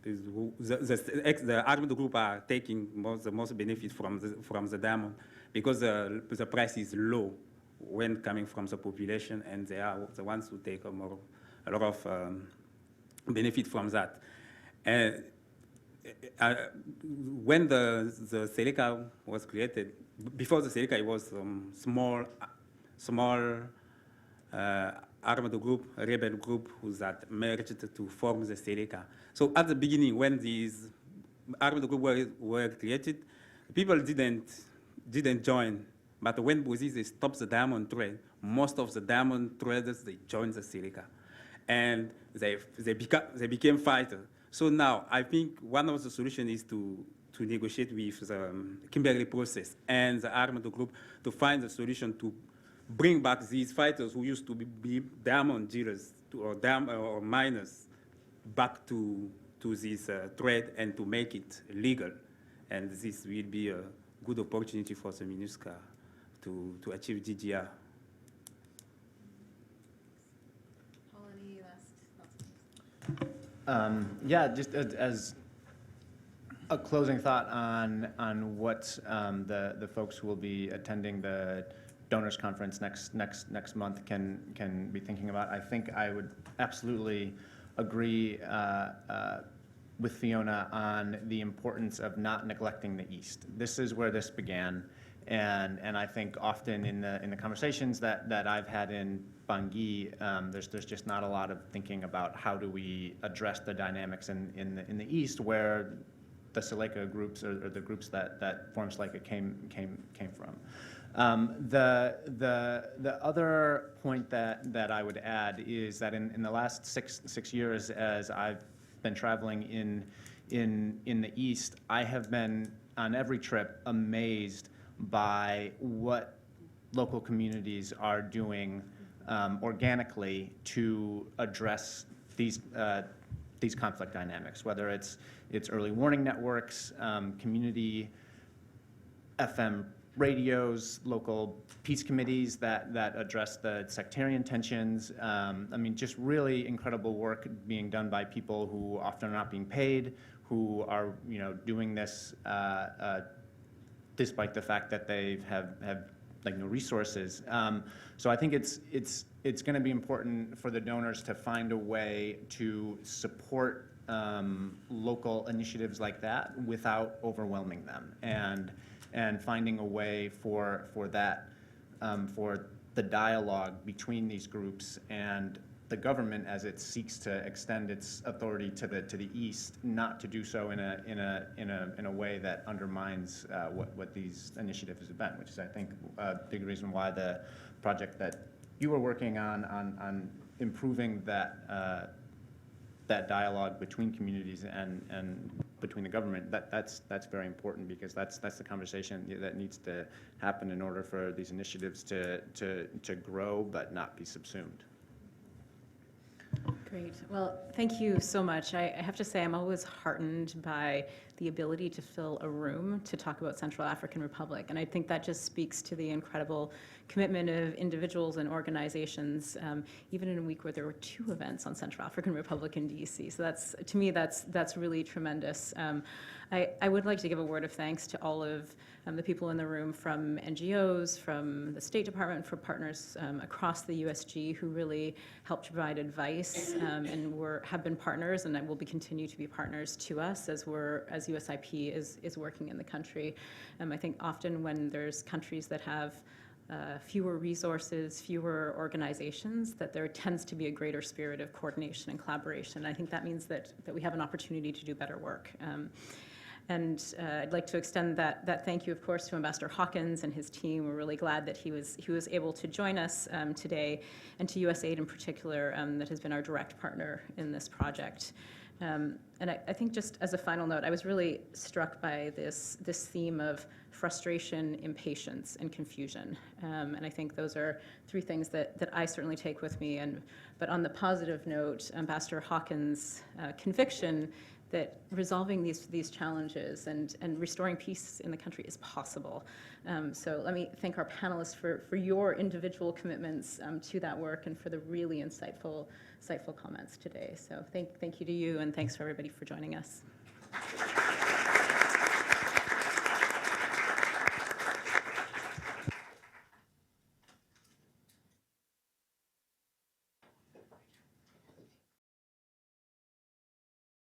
the armed group are taking the most benefit from the diamond, because the price is low when coming from the population, and they are the ones who take a lot of benefit from that. And when the Seleka was created, before the Seleka, it was small armed group, rebel group, that merged to form the Seleka. So at the beginning, when these armed groups were created, people didn't join. But when Bozize stopped the diamond trade, most of the diamond traders, they joined the Seleka, and they became fighters. So now I think one of the solutions is to negotiate with the Kimberley process and the armed group to find a solution to bring back these fighters who used to be diamond dealers or miners back to this trade, and to make it legal. And this will be a good opportunity for the MINUSCA to achieve GDR. Paul, any last thoughts? Yeah, just as a closing thought on what the folks who will be attending the donors conference next month can be thinking about. I think I would absolutely agree with Fiona on the importance of not neglecting the East. This is where this began, and I think often in the conversations that I've had in Bangui, there's just not a lot of thinking about how do we address the dynamics in the East, where the Seleka groups or the groups that form Seleka came from. The other point that I would add is that in the last six years, as I've been traveling in the East, I have been on every trip amazed by what local communities are doing organically to address these conflict dynamics, whether it's early warning networks, community FM radios, local peace committees that address the sectarian tensions. I mean, just really incredible work being done by people who often are not being paid, who are doing this despite the fact that they have like no resources. So I think it's going to be important for the donors to find a way to support local initiatives like that without overwhelming them, and finding a way for that, for the dialogue between these groups and the government as it seeks to extend its authority to the East, not to do so in a way that undermines what these initiatives have been, which is, I think, a big reason why the project that you were working on improving that dialogue between communities and between the government, that's very important, because that's the conversation that needs to happen in order for these initiatives to grow but not be subsumed. Great. Well, thank you so much. I have to say, I'm always heartened by the ability to fill a room to talk about Central African Republic. And I think that just speaks to the incredible commitment of individuals and organizations, even in a week where there were 2 events on Central African Republic in DC. So that's, to me, that's really tremendous. I would like to give a word of thanks to all of the people in the room from NGOs, from the State Department, for partners across the USG who really helped provide advice and have been partners and will be continue to be partners to us as USIP is working in the country. I think often when there's countries that have fewer resources, fewer organizations, that there tends to be a greater spirit of coordination and collaboration. I think that means that we have an opportunity to do better work. And I'd like to extend that thank you, of course, to Ambassador Hawkins and his team. We're really glad that he was able to join us today, and to USAID in particular, that has been our direct partner in this project. And I think just as a final note, I was really struck by this theme of frustration, impatience, and confusion. And I think those are 3 things that I certainly take with me. But on the positive note, Ambassador Hawkins' conviction that resolving these challenges and restoring peace in the country is possible. So let me thank our panelists for your individual commitments to that work and for the really insightful comments today. So thank you to you, and thanks for everybody for joining us.